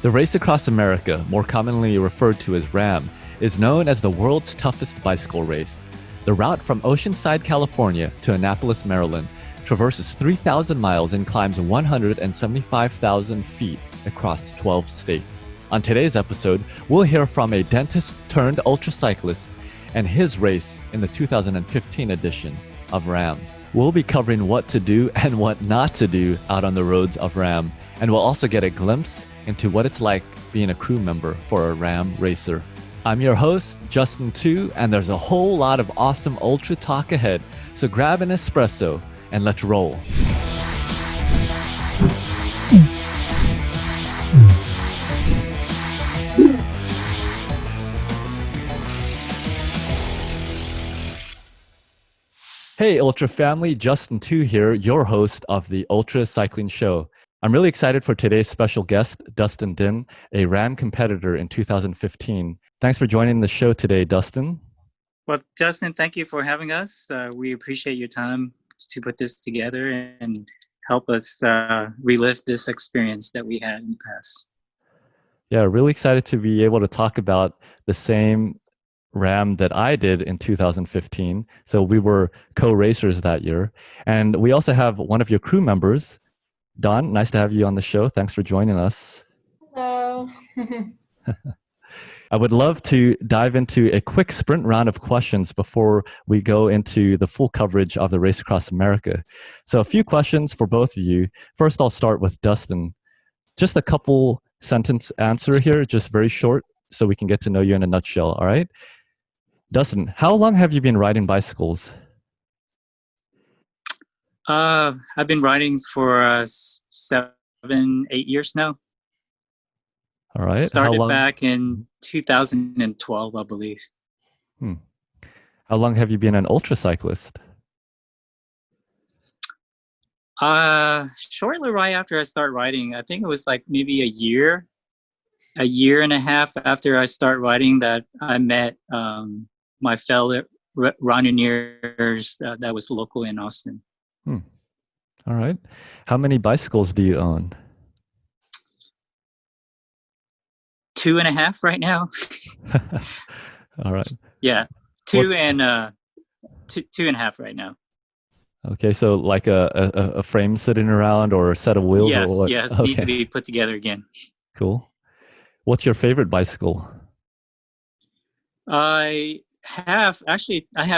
The race across America, more commonly referred to as RAAM, is known as the world's toughest bicycle race. The route from Oceanside, California to Annapolis, Maryland, traverses 3,000 miles and climbs 175,000 feet across 12 states. On today's episode, we'll hear from a dentist turned ultra cyclist and his race in the 2015 edition of RAAM. We'll be covering what to do and what not to do out on the roads of RAAM, and we'll also get a glimpse into what it's like being a crew member for a RAAM racer. I'm your host, Dustin Dinh, and there's a whole lot of awesome ultra talk ahead, so grab an espresso and let's roll. Hey Ultra family, Dustin Dinh here, your host of the Ultra Cycling Show. I'm really excited for today's special guest, Dustin Dinh, a RAAM competitor in 2015. Thanks for joining the show today, Dustin. Well, Justin, thank you for having us. We appreciate your time to put this together and help us relive this experience that we had in the past. Yeah, really excited to be able to talk about the same RAAM that I did in 2015. So we were co-racers that year. And we also have one of your crew members, Don. Nice to have you on the show. Thanks for joining us. Hello. I would love to dive into a quick sprint round of questions before we go into the full coverage of the race across America. So a few questions for both of you. First, I'll start with Dustin. Just a couple sentence answer here, just very short, so we can get to know you in a nutshell, all right? Dustin, how long have you been riding bicycles? I've been riding for 7, 8 years now. All right. Started back in 2012, I believe. How long have you been an ultra cyclist? Shortly right after I started riding, I think it was like maybe a year and a half after I started riding that I met my fellow runneers that was local in Austin. All right. How many bicycles do you own? 2.5 right now. All right. Yeah, two and a half right now. Okay, so like a frame sitting around or a set of wheels? Yes, or what? yes, Okay. need to be put together again. Cool. What's your favorite bicycle? I have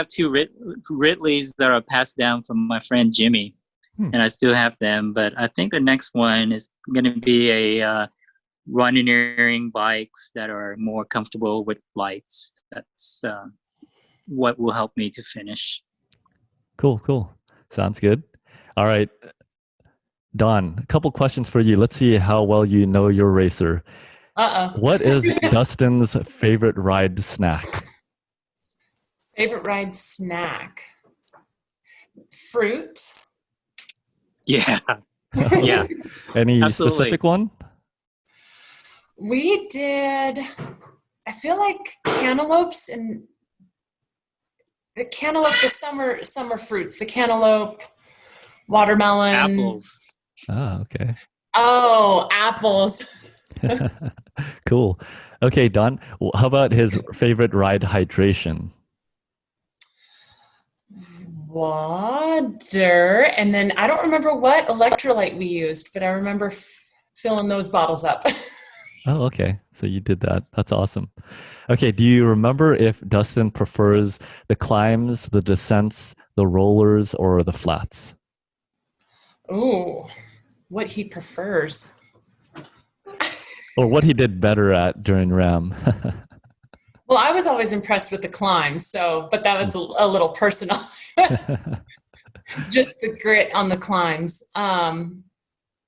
2 Ridleys that are passed down from my friend Jimmy, and I still have them. But I think the next one is going to be a running bikes that are more comfortable with lights. That's what will help me to finish. Cool. Sounds good. All right. Don, a couple questions for you. Let's see how well you know your racer. What is Dustin's favorite ride snack? Favorite ride snack? Fruit. Yeah. Yeah. Any Absolutely. specific one? We did, I feel like cantaloupes and the summer fruits, the cantaloupe, watermelon. Apples. Ah, okay. Oh, apples. Cool. Okay, Don, how about his favorite ride hydration? Water. And then I don't remember what electrolyte we used, but I remember filling those bottles up. Oh, okay. So you did that. That's awesome. Okay, do you remember if Dustin prefers the climbs, the descents, the rollers, or the flats? Ooh, what he prefers. Or what he did better at during RAAM? Well, I was always impressed with the climb, but that was a little personal. Just the grit on the climbs,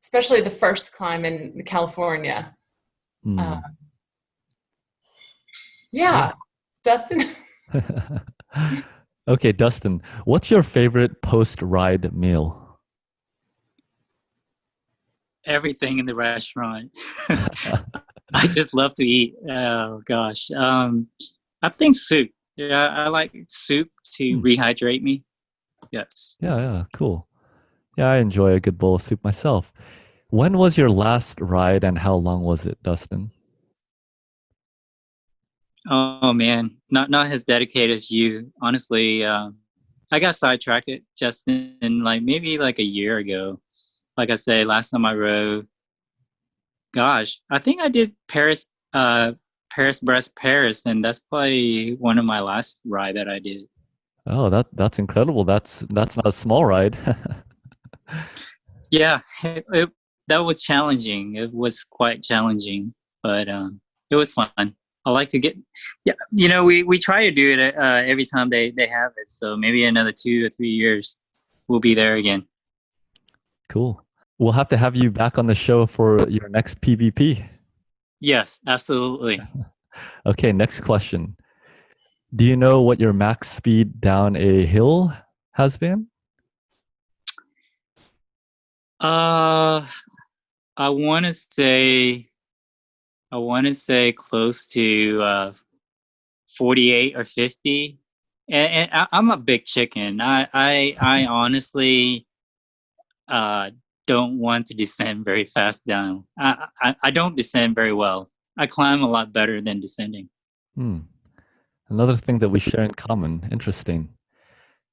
especially the first climb in California. Yeah, Dustin. Okay, Dustin, what's your favorite post-ride meal? Everything in the restaurant. I just love to eat. Oh gosh. I think soup. Yeah, I like soup to rehydrate me. Yes. Yeah, cool. Yeah, I enjoy a good bowl of soup myself. When was your last ride and how long was it, Dustin? Oh man, not as dedicated as you. Honestly, I got sidetracked just in like maybe like a year ago. Like I say, last time I rode, gosh, I think I did Paris, Brest, Paris, and that's probably one of my last ride that I did. Oh, that's incredible. That's not a small ride. Yeah, that was challenging. It was quite challenging, but it was fun. I like to get, yeah, we try to do it every time they have it. So maybe another 2 or 3 years, we'll be there again. Cool. We'll have to have you back on the show for your next PvP. Yes, absolutely. Okay, next question. Do you know what your max speed down a hill has been? I want to say close to 48 or 50. And I'm a big chicken. I honestly don't want to descend very fast down. I don't descend very well. I climb a lot better than descending. Another thing that we share in common. Interesting.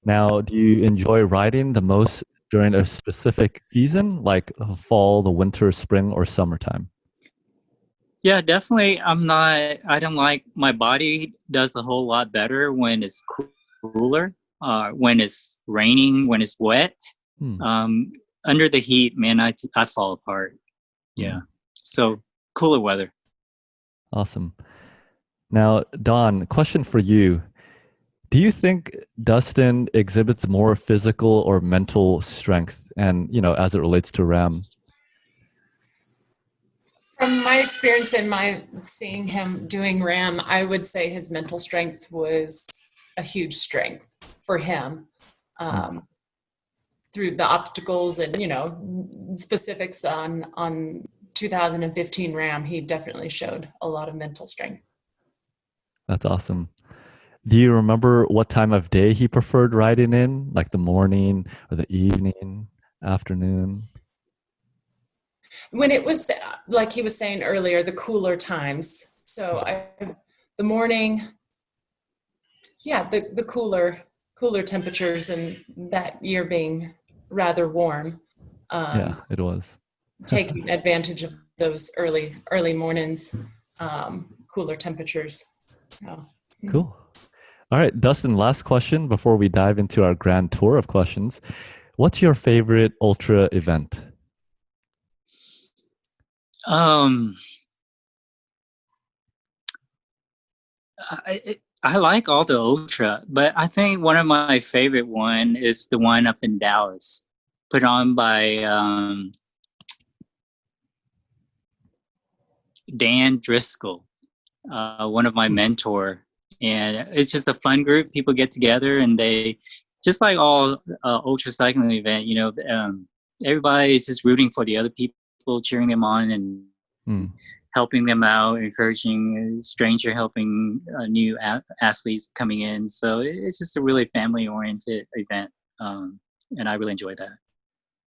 Now, do you enjoy riding the most during a specific season, like fall, the winter, spring, or summertime? Yeah, definitely. I don't like, my body does a whole lot better when it's cooler, when it's raining, when it's wet. Under the heat, man, I fall apart. Yeah. So cooler weather. Awesome. Now, Don, question for you. Do you think Dustin exhibits more physical or mental strength and, as it relates to RAAM? From my experience and my seeing him doing RAAM, I would say his mental strength was a huge strength for him. Through the obstacles and, specifics on 2015 RAAM, he definitely showed a lot of mental strength. That's awesome. Do you remember what time of day he preferred riding in, like the morning or the evening, afternoon? When it was, like he was saying earlier, the cooler times. So the morning, yeah, the cooler temperatures, and that year being rather warm. Yeah, it was. Taking advantage of those early mornings, cooler temperatures. So. Cool. All right, Dustin, last question before we dive into our grand tour of questions. What's your favorite ultra event? I like all the ultra, but I think one of my favorite one is the one up in Dallas, put on by Dan Driscoll, one of my mentor. And it's just a fun group. People get together and they, just like all ultra cycling event, everybody is just rooting for the other people, cheering them on and helping them out, encouraging a stranger, helping new athletes coming in. So it's just a really family-oriented event, and I really enjoy that.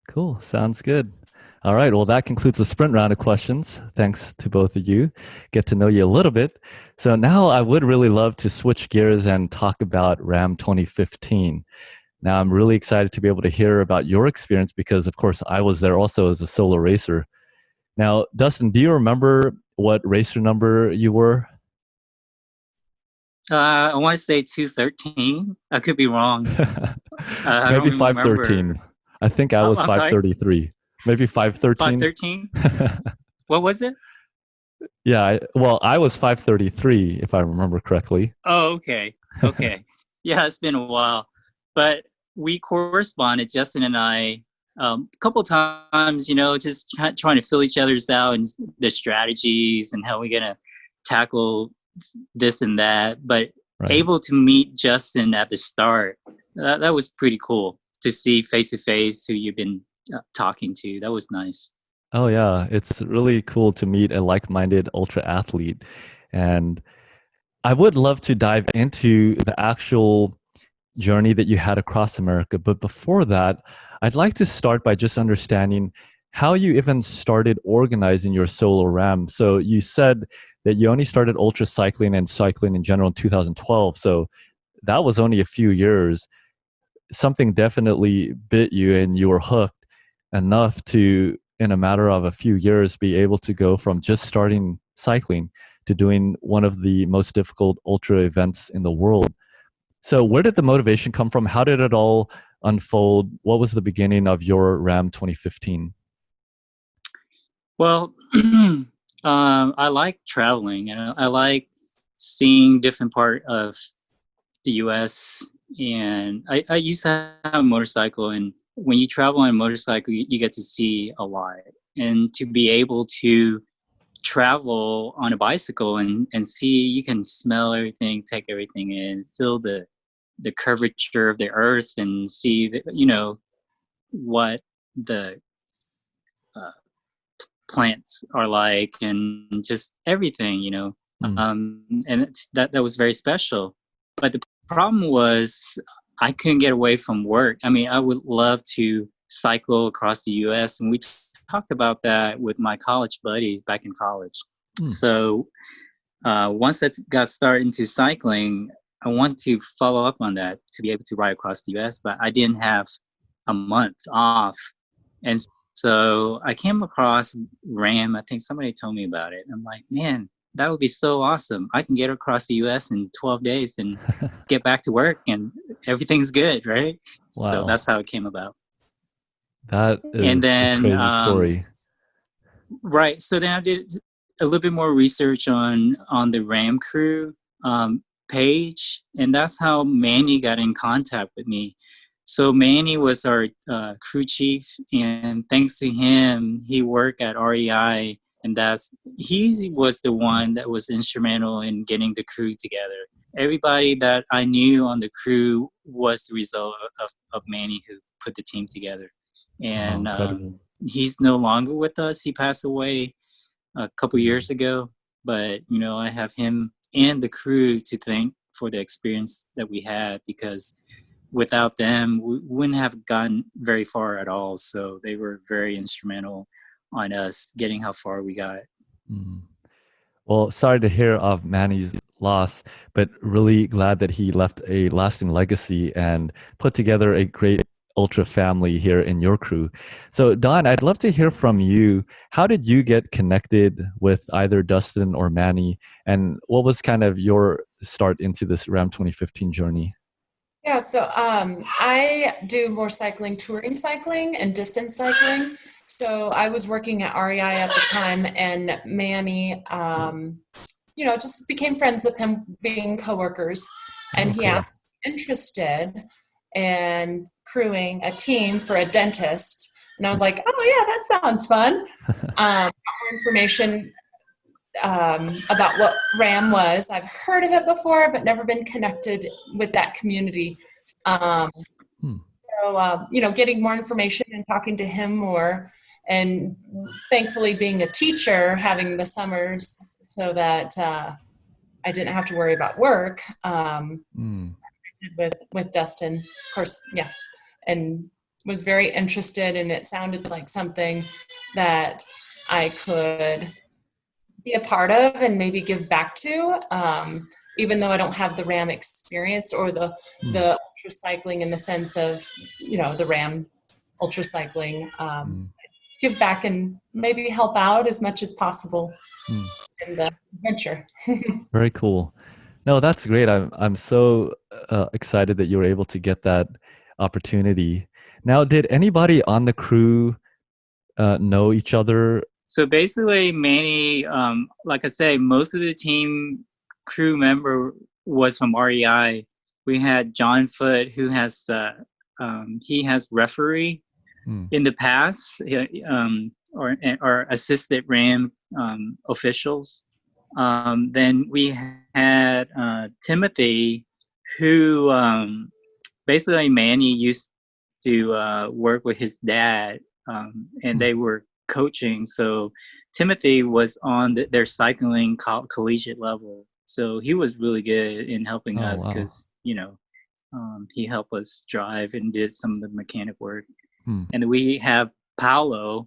Cool. Sounds good. All right. Well, that concludes the sprint round of questions. Thanks to both of you. Get to know you a little bit. So now I would really love to switch gears and talk about RAAM 2015. Now, I'm really excited to be able to hear about your experience because, of course, I was there also as a solo racer. Now, Dustin, do you remember what racer number you were? I want to say 213. I could be wrong. Maybe 513. I think I was 533. Sorry? Maybe 513. 513? What was it? Yeah, I was 533 if I remember correctly. Oh, okay. Okay. Yeah, it's been a while. But we corresponded, Justin and I, a couple times, just trying to fill each other's out and the strategies and how we're going to tackle this and that. But able to meet Justin at the start, that was pretty cool to see face-to-face who you've been talking to. That was nice. Oh, yeah. It's really cool to meet a like-minded ultra athlete. And I would love to dive into the actual journey that you had across America. But before that, I'd like to start by just understanding how you even started organizing your solo RAAM. So you said that you only started ultra cycling and cycling in general in 2012. So that was only a few years. Something definitely bit you and you were hooked enough to, in a matter of a few years, be able to go from just starting cycling to doing one of the most difficult ultra events in the world. So where did the motivation come from? How did it all unfold? What was the beginning of your RAAM 2015? Well, I like traveling, and I like seeing different part of the U.S. And I used to have a motorcycle, and when you travel on a motorcycle, you get to see a lot. And to be able to travel on a bicycle and see, you can smell everything, take everything in, feel the curvature of the earth, and see the, what the uh, plants are like, and just everything, and that was very special. But the problem was I couldn't get away from work. I mean, I would love to cycle across the US, and we talked about that with my college buddies back in college. So once I got started into cycling, I want to follow up on that to be able to ride across the US, but I didn't have a month off. And so I came across RAAM. I think somebody told me about it. I'm like, man, that would be so awesome. I can get across the US in 12 days and get back to work and everything's good, right? Wow. So that's how it came about. That is and then, a crazy story. Right. So then I did a little bit more research on the RAAM crew page, and that's how Manny got in contact with me. So Manny was our crew chief, and thanks to him, he worked at REI, and he was the one that was instrumental in getting the crew together. Everybody that I knew on the crew was the result of Manny, who put the team together. And he's no longer with us. He passed away a couple years ago, but I have him and the crew to thank for the experience that we had, because without them, we wouldn't have gotten very far at all. So they were very instrumental on us getting how far we got. Well, sorry to hear of Manny's loss, but really glad that he left a lasting legacy and put together a great ultra family here in your crew. So Don, I'd love to hear from you. How did you get connected with either Dustin or Manny, and what was kind of your start into this RAAM 2015 journey? Yeah, so I do more cycling, touring cycling and distance cycling. So I was working at REI at the time, and Manny, just became friends with him, being coworkers, and he asked if I'm interested in crewing a team for a dentist. And I was like, oh yeah, that sounds fun. More information about what RAAM was. I've heard of it before, but never been connected with that community. So, getting more information and talking to him more, and thankfully being a teacher, having the summers so that I didn't have to worry about work with Dustin, of course, yeah, and was very interested, and it sounded like something that I could be a part of and maybe give back to, even though I don't have the RAAM experience or the ultra cycling in the sense of, the RAAM ultra cycling, give back and maybe help out as much as possible in the adventure. Very cool. No, that's great. I'm so excited that you were able to get that opportunity. Now, did anybody on the crew know each other? So basically, Manny, like I say, most of the team crew member was from REI. We had John Foote, who has he has referee in the past, or assisted RAAM officials. Then we had Timothy, who basically Manny used to work with his dad, and they were coaching. So Timothy was on their cycling collegiate level. So he was really good in helping us, because he helped us drive and did some of the mechanic work. And we have Paolo,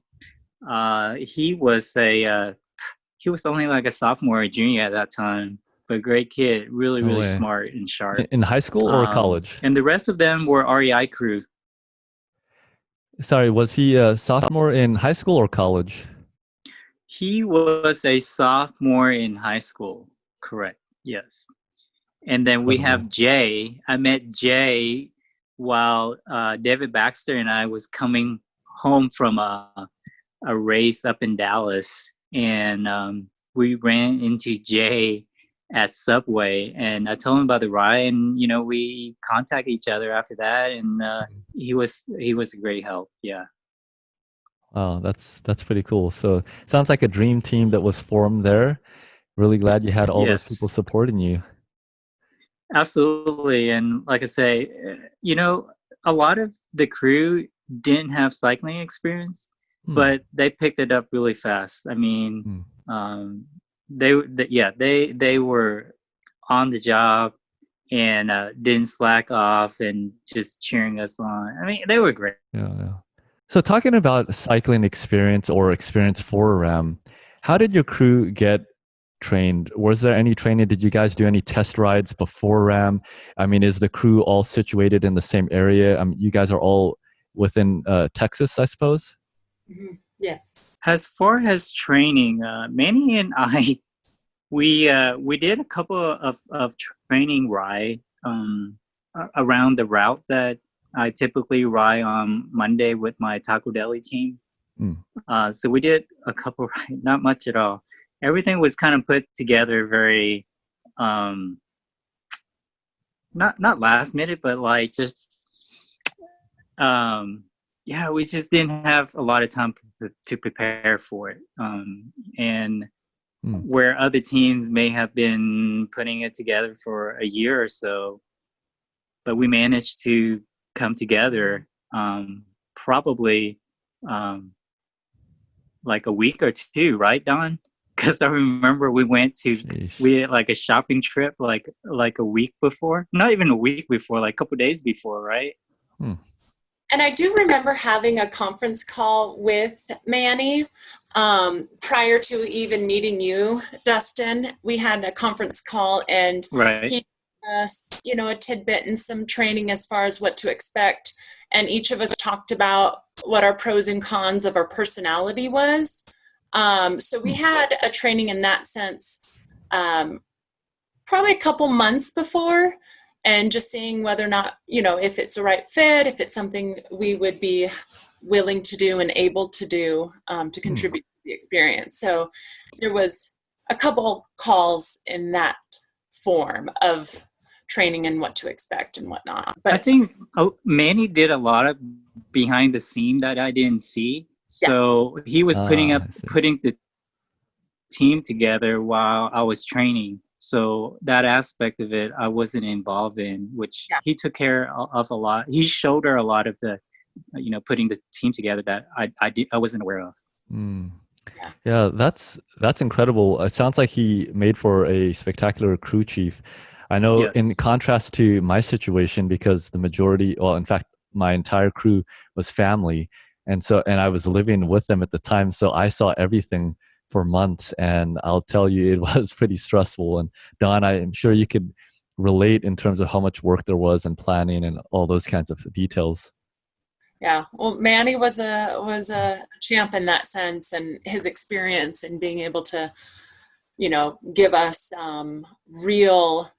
He was he was only like a sophomore or junior at that time, but great kid, really, No really way. smart and sharp. In high school or college? And the rest of them were REI crew. Sorry, was he a sophomore in high school or college? He was a sophomore in high school, correct? Yes. And then we have Jay. I met Jay while David Baxter and I was coming home from a race up in Dallas, and we ran into Jay at Subway, and I told him about the ride, and we contacted each other after that, and he was a great help. Yeah. Wow, that's pretty cool. So sounds like a dream team that was formed there. Really glad you had all those people Yes. supporting you. Absolutely. And like I say, a lot of the crew didn't have cycling experience, but they picked it up really fast. I mean, they were on the job and didn't slack off and just cheering us on. I mean, they were great. Yeah. So talking about cycling experience or experience for RAAM, how did your crew get trained? Was there any training? Did you guys do any test rides before RAAM? I mean, is the crew all situated in the same area? You guys are all within Texas, I suppose? Mm-hmm. Yes. As far as training, Manny and I, we did a couple of training ride around the route that I typically ride on Monday with my Taco Deli team. So we did a couple, not much at all. Everything was kind of put together very, not last minute, but like just, we just didn't have a lot of time to prepare for it. And where other teams may have been putting it together for a year or so, but we managed to come together probably like a week or two, right, Don? Because I remember we had like a shopping trip like a week before, not even a week before, like a couple days before, right? And I do remember having a conference call with Manny prior to even meeting you, Dustin. We had a conference call, and right. he gave us, a tidbit and some training as far as what to expect. And each of us talked about what our pros and cons of our personality was. So we had a training in that sense probably a couple months before, and just seeing whether or not, if it's a right fit, if it's something we would be willing to do and able to do to contribute to the experience. So there was a couple calls in that form of training and what to expect and whatnot. But I think Manny did a lot of behind the scene that I didn't see. So he was putting the team together while I was training. So that aspect of it, I wasn't involved in, which he took care of a lot. He showed her a lot of the, putting the team together that I wasn't aware of. Yeah, that's incredible. It sounds like he made for a spectacular crew chief. I know in contrast to my situation, because the majority, well, in fact, my entire crew was family. And I was living with them at the time. So I saw everything for months, and I'll tell you, it was pretty stressful. And Don, I'm sure you could relate in terms of how much work there was and planning and all those kinds of details. Yeah, well, Manny was a champ in that sense, and his experience in being able to, give us real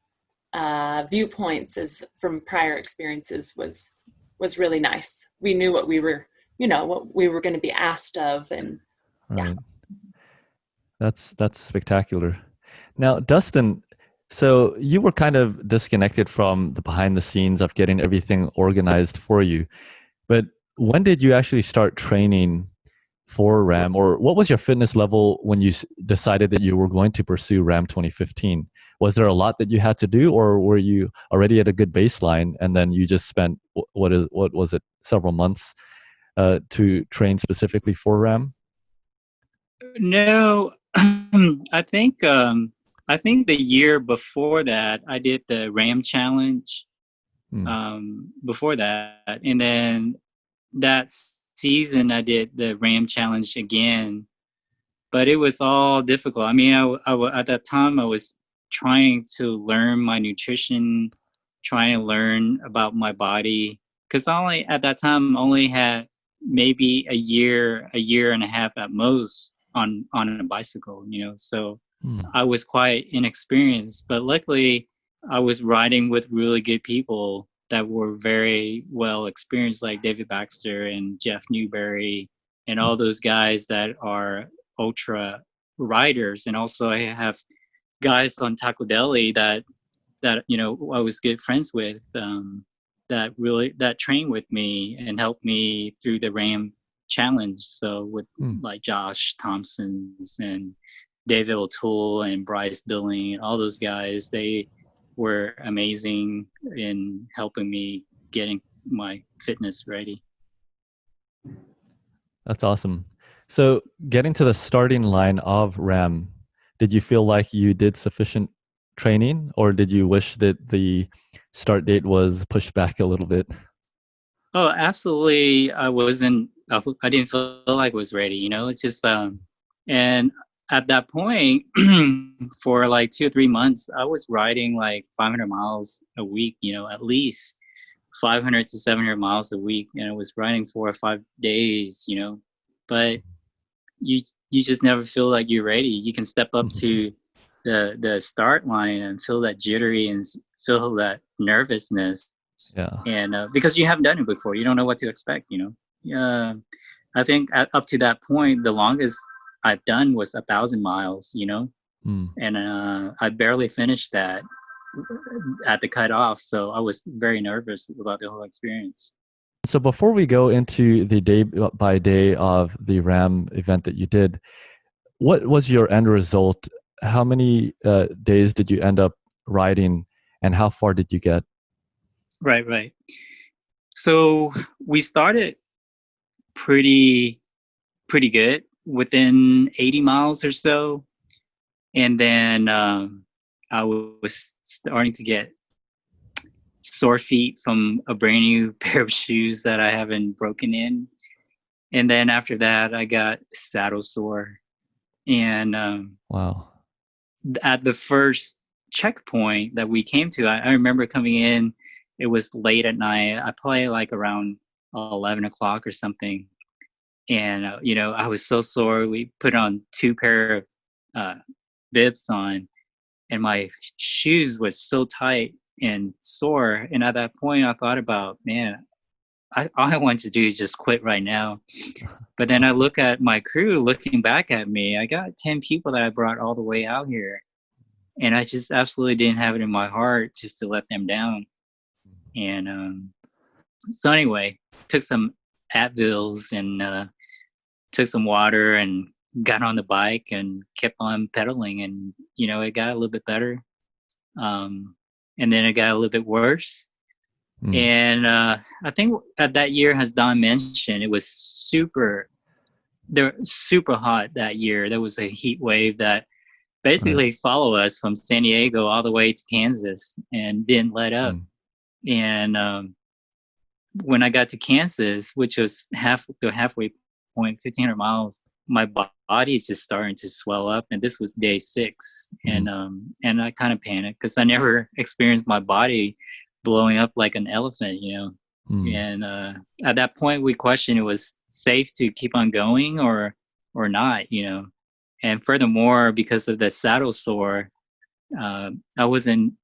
viewpoints from prior experiences was really nice. We knew what we were, what we were going to be asked of, and right. That's spectacular. Now, Dustin, so you were kind of disconnected from the behind the scenes of getting everything organized for you. But when did you actually start training for RAAM, or what was your fitness level when you decided that you were going to pursue RAAM 2015? Was there a lot that you had to do, or were you already at a good baseline and then you just spent what was it, several months to train specifically for RAAM? No, I think the year before that I did the RAAM challenge. Before that, and then that season, I did the RAAM challenge again, but it was all difficult. I mean, at that time, I was trying to learn my nutrition, trying to learn about my body, because at that time only had maybe a year and a half at most on a bicycle, so I was quite inexperienced. But luckily I was riding with really good people that were very well experienced, like David Baxter and Jeff Newberry and all those guys that are ultra riders. And also I have guys on Taco Deli that I was good friends with, that trained with me and helped me through the RAAM challenge. So with like Josh Thompson's and David O'Toole and Bryce Billing and all those guys, they were amazing in helping me getting my fitness ready. That's awesome. So getting to the starting line of RAAM, did you feel like you did sufficient training, or did you wish that the start date was pushed back a little bit? Oh, absolutely. I didn't feel like I was ready, it's just, and at that point, for like 2 or 3 months, I was riding like 500 miles a week, at least 500 to 700 miles a week. And I was riding 4 or 5 days, but you just never feel like you're ready. You can step up to the start line and feel that jittery and feel that nervousness. Yeah. And because you haven't done it before, you don't know what to expect, I think up to that point, the longest I've done was 1,000 miles, and I barely finished that at the cutoff. So I was very nervous about the whole experience. So before we go into the day by day of the RAAM event that you did, what was your end result? How many days did you end up riding, and how far did you get? Right. So we started pretty good, within 80 miles or so. And then I was starting to get sore feet from a brand new pair of shoes that I haven't broken in. And then after that, I got saddle sore. And Wow. At the first checkpoint that we came to, I remember coming in, it was late at night. I probably like around 11 o'clock or something. And, I was so sore. We put on 2 pair of bibs on, and my shoes was so tight and sore. And at that point, I thought about, man, all I want to do is just quit right now. But then I look at my crew looking back at me. I got 10 people that I brought all the way out here. And I just absolutely didn't have it in my heart just to let them down. And so anyway, took some Advils and took some water and got on the bike and kept on pedaling. And, it got a little bit better. And then it got a little bit worse. And I think that year, as Don mentioned, it was super hot that year. There was a heat wave that basically followed us from San Diego all the way to Kansas and didn't let up. And when I got to Kansas, which was the halfway point, 1,500 miles, my body is just starting to swell up. And this was day 6. And I kind of panicked because I never experienced my body blowing up like an elephant, And at that point, we questioned it was safe to keep on going or not, And furthermore, because of the saddle sore, I wasn't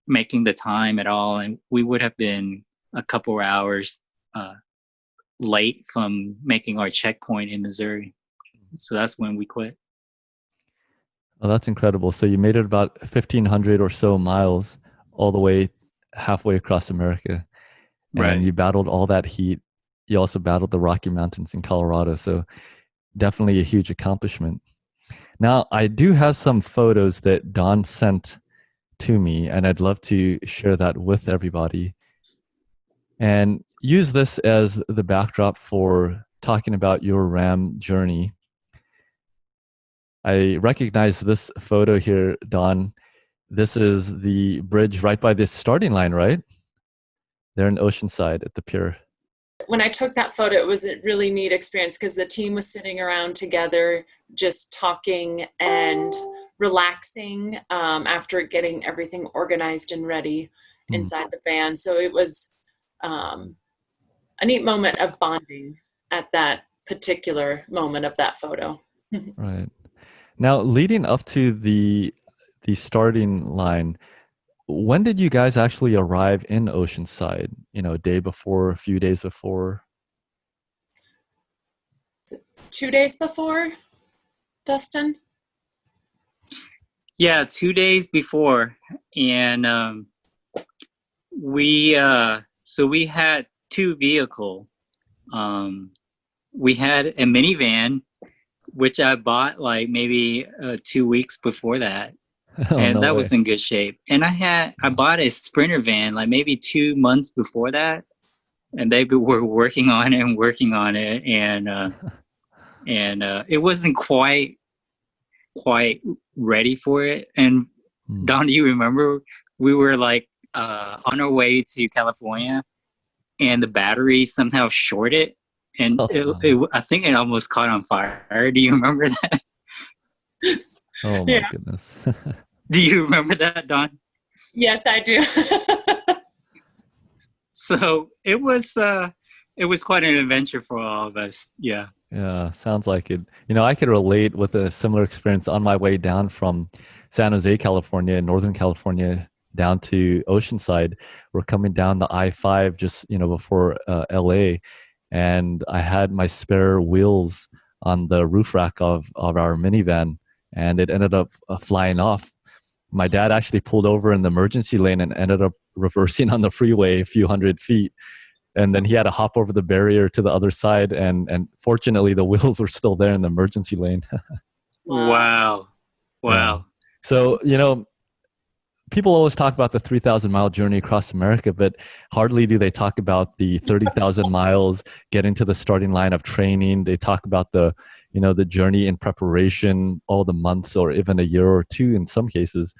making the time at all, and we would have been a couple of hours late from making our checkpoint in Missouri. So that's when we quit. Oh, that's incredible. So you made it about 1,500 or so miles all the way halfway across America. And you battled all that heat. You also battled the Rocky Mountains in Colorado. So definitely a huge accomplishment. Now, I do have some photos that Don sent to me, and I'd love to share that with everybody and use this as the backdrop for talking about your RAAM journey. I recognize this photo here, Don. This is the bridge right by this starting line, right? There in Oceanside at the pier. when I took that photo, it was a really neat experience because the team was sitting around together, just talking and relaxing after getting everything organized and ready inside the van. So it was a neat moment of bonding at that particular moment of that photo. Right. Now, leading up to the starting line, when did you guys actually arrive in Oceanside? A day before, a few days before? 2 days before, Dustin? Yeah, 2 days before. And we had two vehicles. We had a minivan, which I bought like maybe 2 weeks before that. Oh, And no that way. was in good shape. And I bought a Sprinter van like maybe 2 months before that. And they were working on it. And it wasn't quite ready for it. And Don, do you remember we were like on our way to California and the battery somehow shorted and I think it almost caught on fire. Do you remember that? Oh my goodness. Do you remember that, Don? Yes, I do. So it was quite an adventure for all of us. Yeah. Yeah, sounds like it. I could relate with a similar experience on my way down from San Jose, California, Northern California, down to Oceanside. We're coming down the I-5 just, before LA. And I had my spare wheels on the roof rack of our minivan, and it ended up flying off. My dad actually pulled over in the emergency lane and ended up reversing on the freeway a few hundred feet. And then he had to hop over the barrier to the other side. And fortunately, the wheels were still there in the emergency lane. Wow. Yeah. So, people always talk about the 3,000-mile journey across America, but hardly do they talk about the 30,000 miles getting to the starting line of training. They talk about the journey in preparation, all the months or even a year or two in some cases.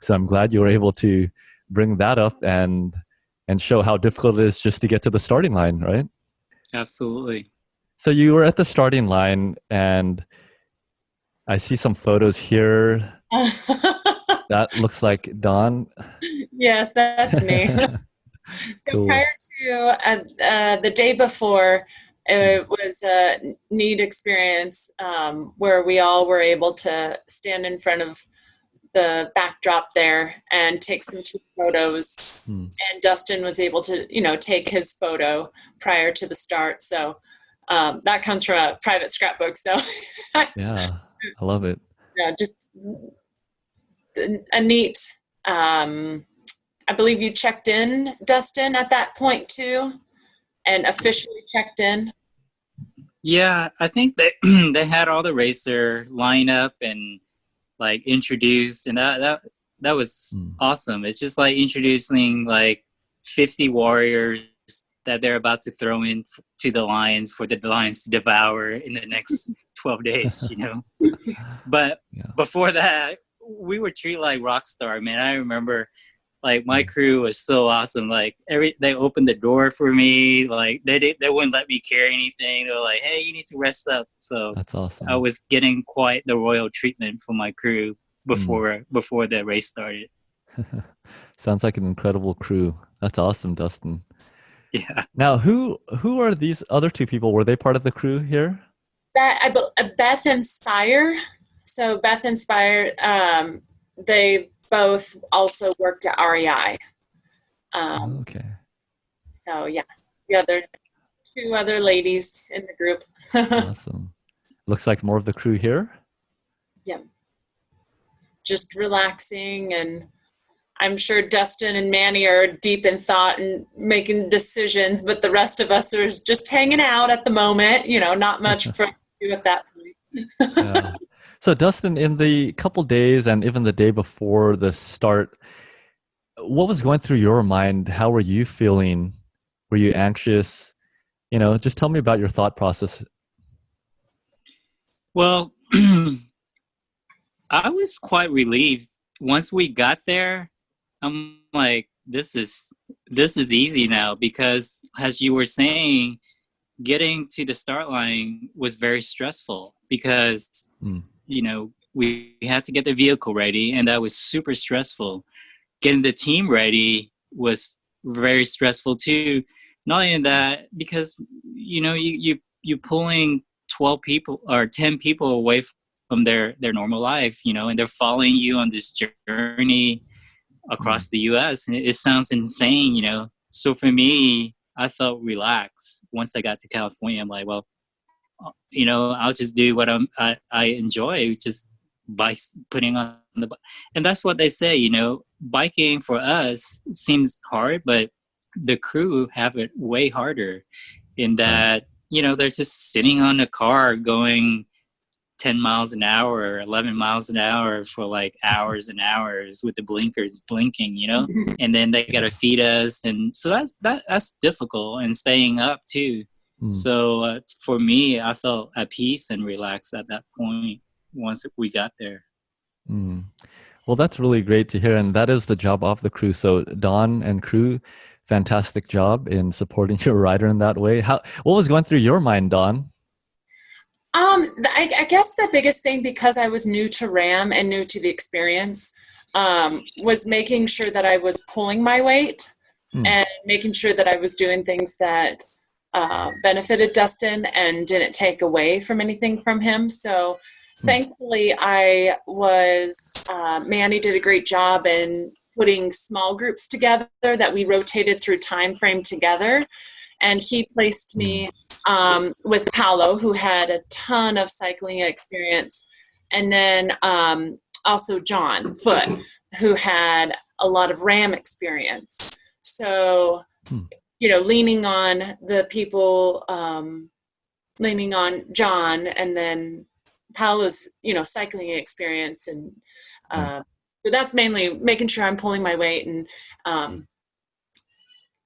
So I'm glad you were able to bring that up and show how difficult it is just to get to the starting line, right? Absolutely. So you were at the starting line, and I see some photos here. That looks like Dawn. Yes, that's me. Cool. So prior to the day before, it was a neat experience where we all were able to stand in front of the backdrop there and take some team photos. And Dustin was able to, take his photo prior to the start. So that comes from a private scrapbook. So yeah, I love it. Yeah, just a neat. I believe you checked in, Dustin, at that point too, and officially checked in. Yeah, I think they they had all the racer line up and like introduced, and that was awesome. It's just like introducing like 50 warriors that they're about to throw in to the lions for the lions to devour in the next 12 days, But before that, we were treated like rock star, man. I remember like my crew was so awesome. Like they opened the door for me. Like they wouldn't let me carry anything. They were like, "Hey, you need to rest up." So that's awesome. I was getting quite the royal treatment from my crew before the race started. Sounds like an incredible crew. That's awesome, Dustin. Yeah. Now, who are these other two people? Were they part of the crew here? Beth and Spire. So Beth and Spire, they both also worked at REI. Okay. So yeah, two other ladies in the group. Awesome. Looks like more of the crew here. Yeah. Just relaxing, and I'm sure Dustin and Manny are deep in thought and making decisions, but the rest of us are just hanging out at the moment. Not much for us to do at that point. Yeah. So Dustin, in the couple days and even the day before the start, what was going through your mind? How were you feeling? Were you anxious? Just tell me about your thought process. Well, I was quite relieved. Once we got there, I'm like, this is easy now, because as you were saying, getting to the start line was very stressful because, we had to get the vehicle ready, and that was super stressful. Getting the team ready was very stressful too. Not only that, because, you pulling 12 people or 10 people away from their normal life, and they're following you on this journey across the US. And it sounds insane, So for me, I felt relaxed once I got to California. I'm like, well, I'll just do what I enjoy, just by putting on the, and that's what they say, biking for us seems hard, but the crew have it way harder in that, they're just sitting on a car going 10 miles an hour or 11 miles an hour for like hours and hours with the blinkers blinking, and then they got to feed us. And so that's difficult, and staying up too. So for me, I felt at peace and relaxed at that point once we got there. Well, that's really great to hear. And that is the job of the crew. So Don and crew, fantastic job in supporting your rider in that way. What was going through your mind, Don? I guess the biggest thing, because I was new to RAAM and new to the experience, was making sure that I was pulling my weight and making sure that I was doing things that benefited Dustin and didn't take away from anything from him. So thankfully, Manny did a great job in putting small groups together that we rotated through time frame together. And he placed me with Paolo, who had a ton of cycling experience. And then also John Foote, who had a lot of RAAM experience. So, leaning on the people, leaning on John, and then Paolo's, cycling experience. And so that's mainly making sure I'm pulling my weight and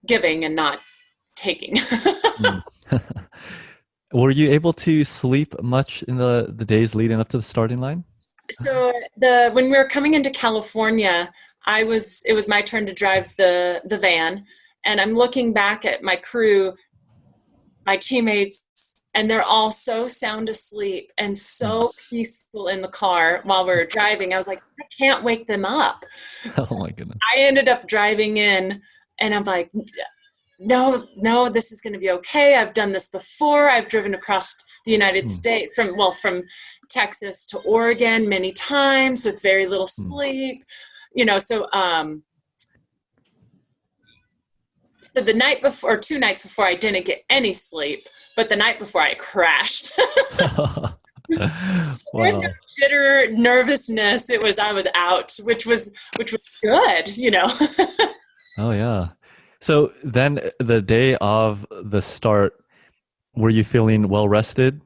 giving and not taking. Were you able to sleep much in the days leading up to the starting line? So when we were coming into California, it was my turn to drive the van, and I'm looking back at my crew, my teammates, and they're all so sound asleep and so peaceful in the car while we were driving. I was like, I can't wake them up. Oh my goodness. I ended up driving in, and I'm like, no, this is going to be okay. I've done this before. I've driven across the United States from Texas to Oregon many times with very little sleep, so the night before, or 2 nights before, I didn't get any sleep, but the night before I crashed. Wow. There's no jitter, nervousness. I was out, which was good, Oh yeah. So then the day of the start, were you feeling well rested?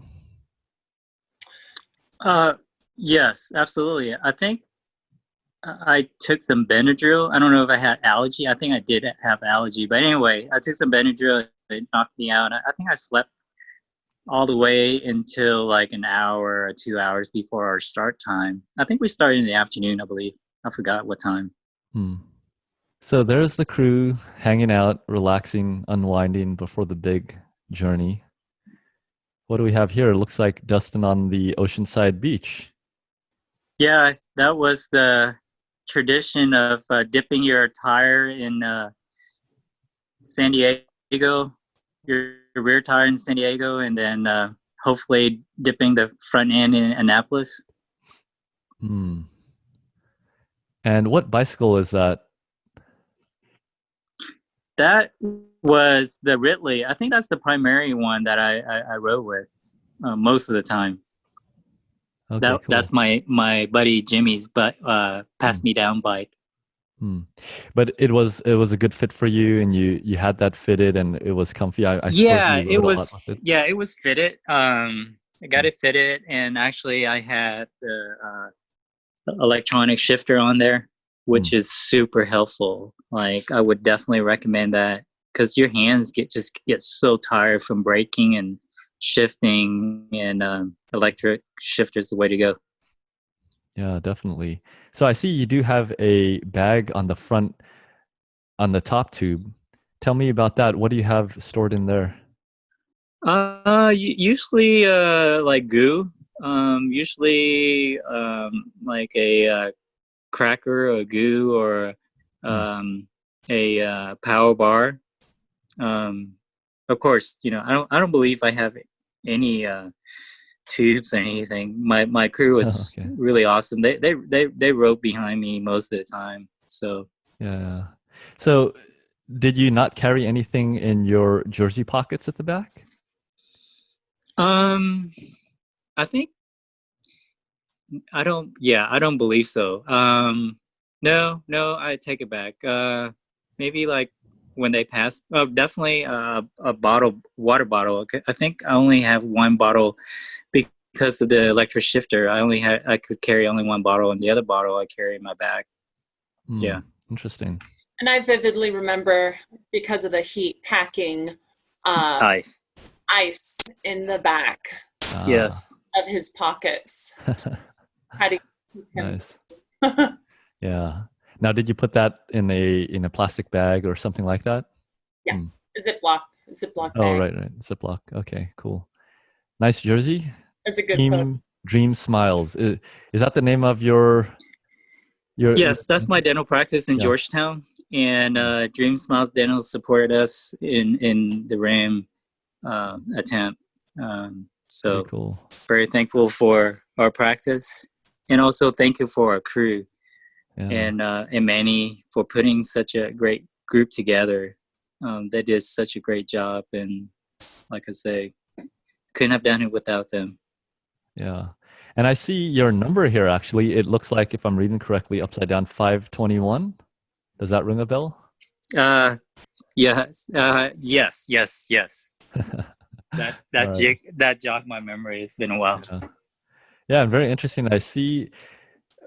Yes, absolutely. I think I took some Benadryl. I don't know if I had allergy. I think I did have allergy. But anyway, I took some Benadryl. It knocked me out. I think I slept all the way until like an hour or 2 hours before our start time. I think we started in the afternoon, I believe. I forgot what time. So there's the crew hanging out, relaxing, unwinding before the big journey. What do we have here? It looks like Dustin on the Oceanside beach. Yeah, that was the tradition of dipping your tire in San Diego, your rear tire in San Diego, and then hopefully dipping the front end in Annapolis. And what bicycle is that? That was the Ridley. I think that's the primary one that I rode with most of the time. Okay, cool. That's my buddy Jimmy's pass me down bike. But it was a good fit for you, and you had that fitted, and it was comfy. I yeah, suppose you rode a lot with it. Yeah, it was fitted. I got it fitted, and actually I had the electronic shifter on there, which is super helpful. Like, I would definitely recommend that, because your hands get so tired from braking and shifting, and electric shifter is the way to go. Yeah, definitely. So I see you do have a bag on the front, on the top tube. Tell me about that. What do you have stored in there? Usually like goo. Usually like a cracker or goo or a power bar. Of course, I don't believe I have any tubes or anything. My crew Oh, was okay. really awesome. They rode behind me most of the time. So Yeah. So, did you not carry anything in your jersey pockets at the back? I think I don't believe so. No, I take it back. Maybe like when they pass, oh, definitely a water bottle. Okay, I think I only have one bottle because of the electric shifter. I could carry only one bottle, and the other bottle I carry in my bag. Yeah. Interesting. And I vividly remember, because of the heat, packing Ice. ice in the back Yes. of his pockets. How do you keep him? Nice. Yeah. Now, did you put that in a plastic bag or something like that? Yeah. A Ziploc bag. Oh, right. Ziploc. Okay, cool. Nice jersey. It's a good photo. Dream Smiles. Is that the name of your Yes, that's my dental practice in Yeah. Georgetown, and Dream Smiles Dental supported us in the RAAM attempt. So Very cool. very thankful for our practice, and also thank you for our crew and Manny for putting such a great group together. They did such a great job, and like I say, couldn't have done it without them. Yeah. And I see your number here, actually. It looks like, if I'm reading correctly, upside down 521. Does that ring a bell? Yes. Yes. That Right. that jogged my memory. It's been a while. Yeah, very interesting. I see.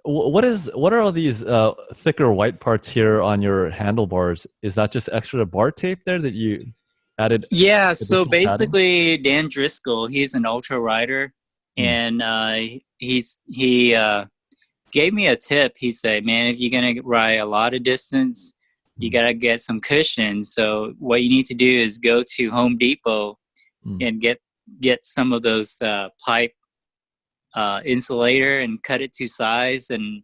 What are all these thicker white parts here on your handlebars? Is that just extra bar tape there that you added? Yeah, so Additional padding? basically Dan Driscoll, he's an ultra rider, and he gave me a tip. He said, "Man, if you're gonna ride a lot of distance, you gotta get some cushion. So what you need to do is go to Home Depot and get some of those pipe insulator and cut it to size and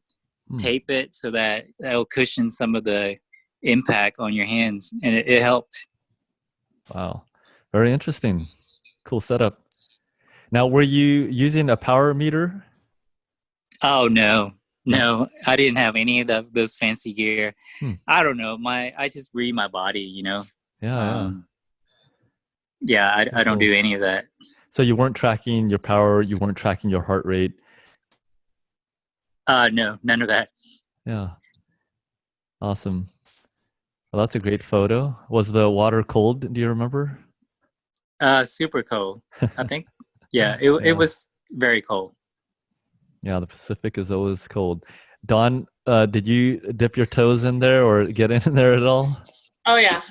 tape it so that will cushion some of the impact on your hands, and it helped." Wow. Very interesting. Cool setup. Now, were you using a power meter? Oh, no, I didn't have any of those fancy gear. I don't know. I just read my body, Yeah. I don't do any of that. So you weren't tracking your power, you weren't tracking your heart rate? No, none of that. Yeah. Awesome. Well, that's a great photo. Was the water cold? Do you remember? Super cold. I think. Yeah, it was very cold. Yeah, the Pacific is always cold. Dawn, did you dip your toes in there or get in there at all? Oh yeah,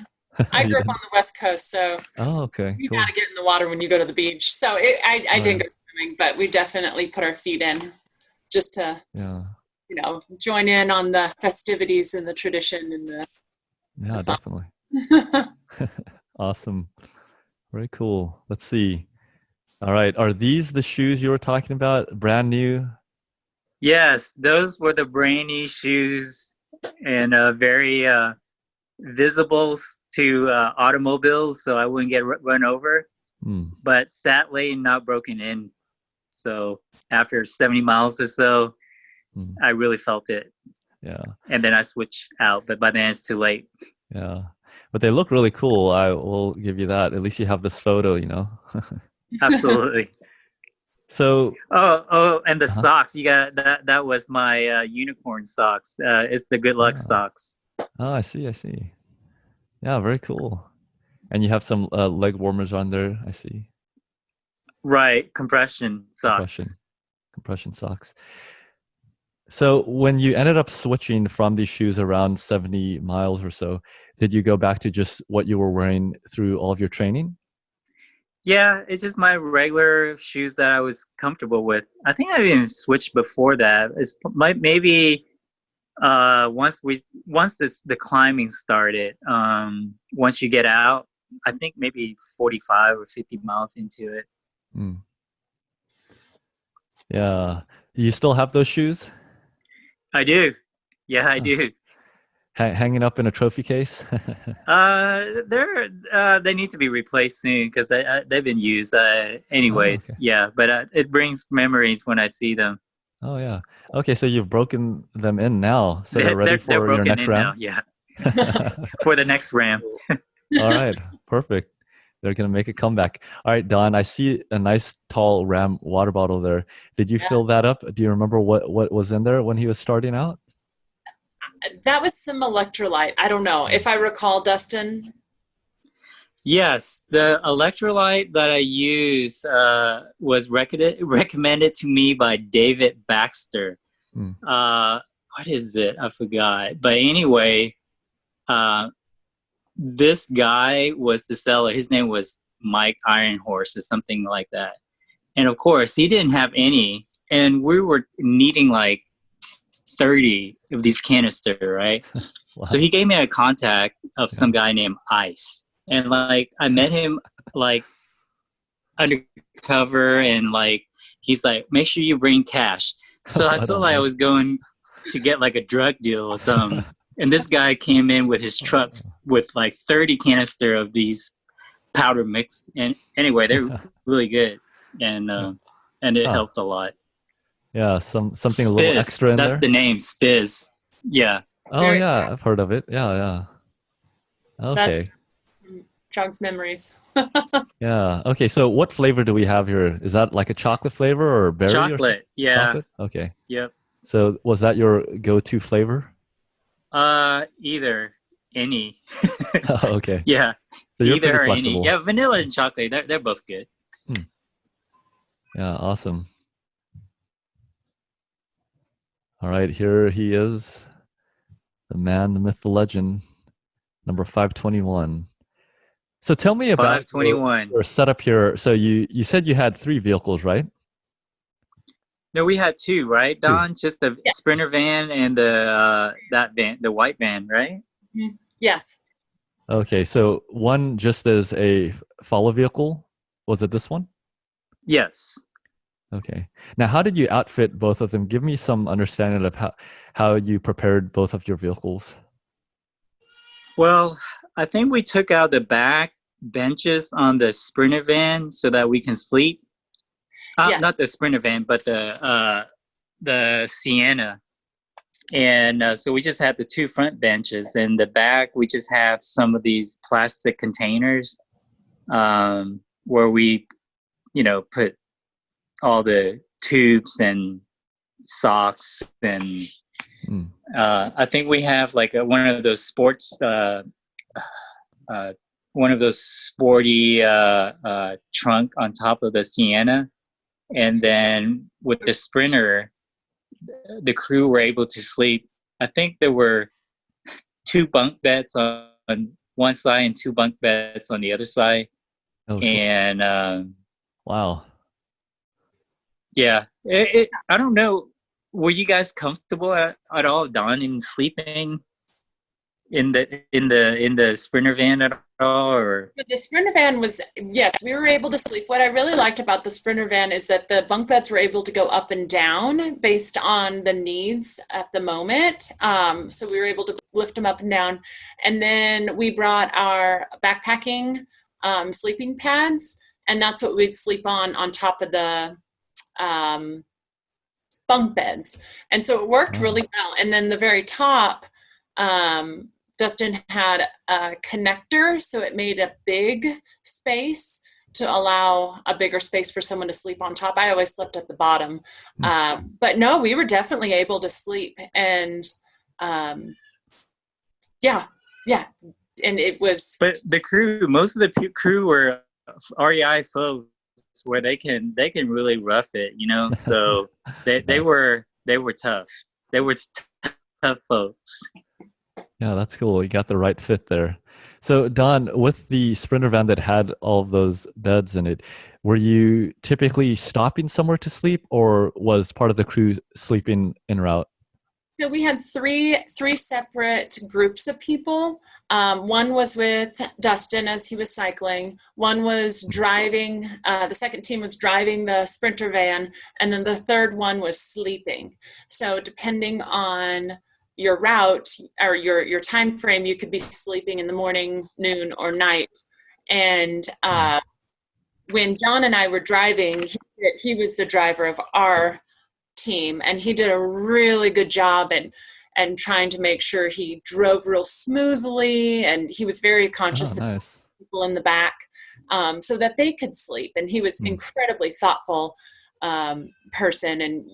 I grew up on the West Coast, so okay, you cool. got to get in the water when you go to the beach. So I didn't go swimming, but we definitely put our feet in just to join in on the festivities and the tradition and the definitely. Awesome. Very cool. Let's see. All right. Are these the shoes you were talking about? Brand new? Yes, those were the brand new shoes, and very visible to automobiles, so I wouldn't get run over. But sadly, not broken in. So after 70 miles or so, I really felt it. Yeah. And then I switched out, but by then it's too late. Yeah. But they look really cool. I will give you that. At least you have this photo, Absolutely. So. And the socks, you got that. That was my unicorn socks. It's the Good Luck socks. Oh, I see. Yeah, very cool. And you have some leg warmers on there, I see. Right, compression socks. Compression socks. So when you ended up switching from these shoes around 70 miles or so, did you go back to just what you were wearing through all of your training? Yeah, it's just my regular shoes that I was comfortable with. I think I even switched before that. It's maybe once the climbing started. Once you get out, I think maybe 45 or 50 miles into it. Mm. Yeah. You still have those shoes? I do. Yeah, I Huh. do. Hanging up in a trophy case? They need to be replaced soon because they've been used. Oh, Anyways, okay. yeah, but it brings memories when I see them. Oh, yeah. Okay, so you've broken them in now, so they're They're ready they're for your broken next in now. RAM? Yeah, for the next RAM. All right, perfect. They're gonna make a comeback. All right, Don, I see a nice tall RAM water bottle there. Did you fill that up? Do you remember what was in there when he was starting out? That was some electrolyte. I don't know if I recall, Dustin. Yes, the electrolyte that I used was recommended to me by David Baxter. Hmm. What is it? I forgot. But anyway, this guy was the seller. His name was Mike Ironhorse or something like that. And of course, he didn't have any. And we were needing like 30 of these canister, right? Wow. So he gave me a contact of some guy named Ice. And like, I met him like undercover and like, he's like, make sure you bring cash. So I felt like I was going to get like a drug deal or something. And this guy came in with his truck with like 30 canister of these powder mix. And anyway, they're really good. And it helped a lot. Yeah, something Spiz, a little extra in that's there. the name, Spiz. Yeah. Oh yeah, I've heard of it. Yeah. Okay. Jogs memories. Yeah. Okay. So what flavor do we have here? Is that like a chocolate flavor or berry? Chocolate. Yeah. Chocolate? Okay. Yep. So was that your go-to flavor? Either any. Oh, okay. Yeah. So you're Either pretty or flexible. any. Yeah, vanilla and chocolate, they're both good. Yeah, awesome. All right, here he is. The man, the myth, the legend, number 521. So tell me about 521. your setup here. So you said you had 3 vehicles, right? No, we had 2, right, Don? Just the Sprinter van and the that van, the white van, right? Yes. Okay, so one just as a follow vehicle. Was it this one? Yes. Okay. Now, how did you outfit both of them? Give me some understanding of how you prepared both of your vehicles. Well, I think we took out the back benches on the Sprinter van so that we can sleep. Not the Sprinter van, but the Sienna. And so we just had the 2 front benches. And the back, we just have some of these plastic containers where we, put all the tubes and socks and I think we have like one of those sports one of those sporty trunk on top of the Sienna, and then with the Sprinter the crew were able to sleep. I think there were 2 bunk beds on one side and 2 bunk beds on the other side. Oh, cool. And wow. Yeah, I don't know. Were you guys comfortable at all, Don, in sleeping in the Sprinter van at all, or? The Sprinter van was, yes, we were able to sleep. What I really liked about the Sprinter van is that the bunk beds were able to go up and down based on the needs at the moment. So we were able to lift them up and down. And then we brought our backpacking sleeping pads, and that's what we'd sleep on top of the bunk beds. And so it worked really well. And then the very top, Dustin had a connector, so it made a big space to allow a bigger space for someone to sleep on top. I always slept at the bottom. But no, we were definitely able to sleep. And yeah. And it was... But the crew, most of the crew were REI folks where they can really rough it, so they were tough. They were tough folks. Yeah, that's cool. You got the right fit there. So Don, with the Sprinter van that had all of those beds in it, were you typically stopping somewhere to sleep, or was part of the crew sleeping en route? So we had three separate groups of people. One was with Dustin as he was cycling. One was driving. The second team was driving the sprinter van, and then the third one was sleeping. So depending on your route or your time frame, you could be sleeping in the morning, noon, or night. And when John and I were driving, he was the driver of our team, and he did a really good job and trying to make sure he drove real smoothly, and he was very conscious of people in the back, so that they could sleep. And he was incredibly thoughtful person, and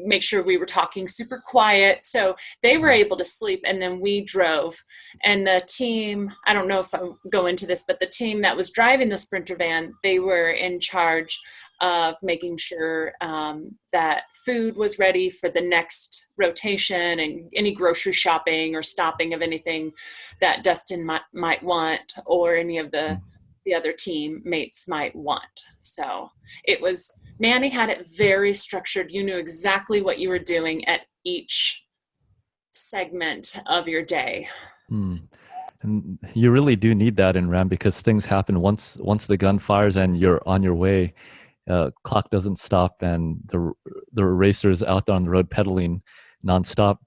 make sure we were talking super quiet so they were able to sleep, and then we drove. And the team, I don't know if I'll go into this, but the team that was driving the sprinter van, they were in charge of making sure that food was ready for the next rotation, and any grocery shopping or stopping of anything that Dustin might want, or any of the other teammates might want. So it was, Manny had it very structured. You knew exactly what you were doing at each segment of your day. And you really do need that in RAAM, because things happen once the gun fires and you're on your way. Clock doesn't stop, and the racers out there on the road pedaling nonstop.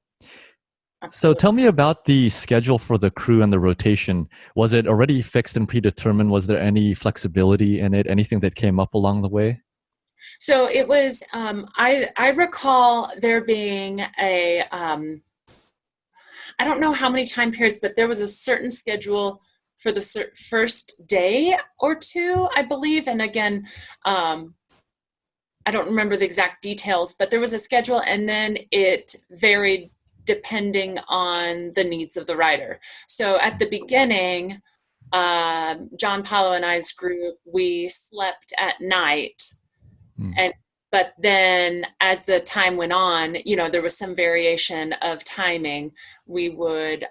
Absolutely. So tell me about the schedule for the crew and the rotation. Was it already fixed and predetermined? Was there any flexibility in it? Anything that came up along the way? So it was, I recall there being a, I don't know how many time periods, but there was a certain schedule for the first day or two, I believe. And again, I don't remember the exact details, but there was a schedule, and then it varied depending on the needs of the rider. So at the beginning, John Paulo and I's group, we slept at night. But then as the time went on, there was some variation of timing. We would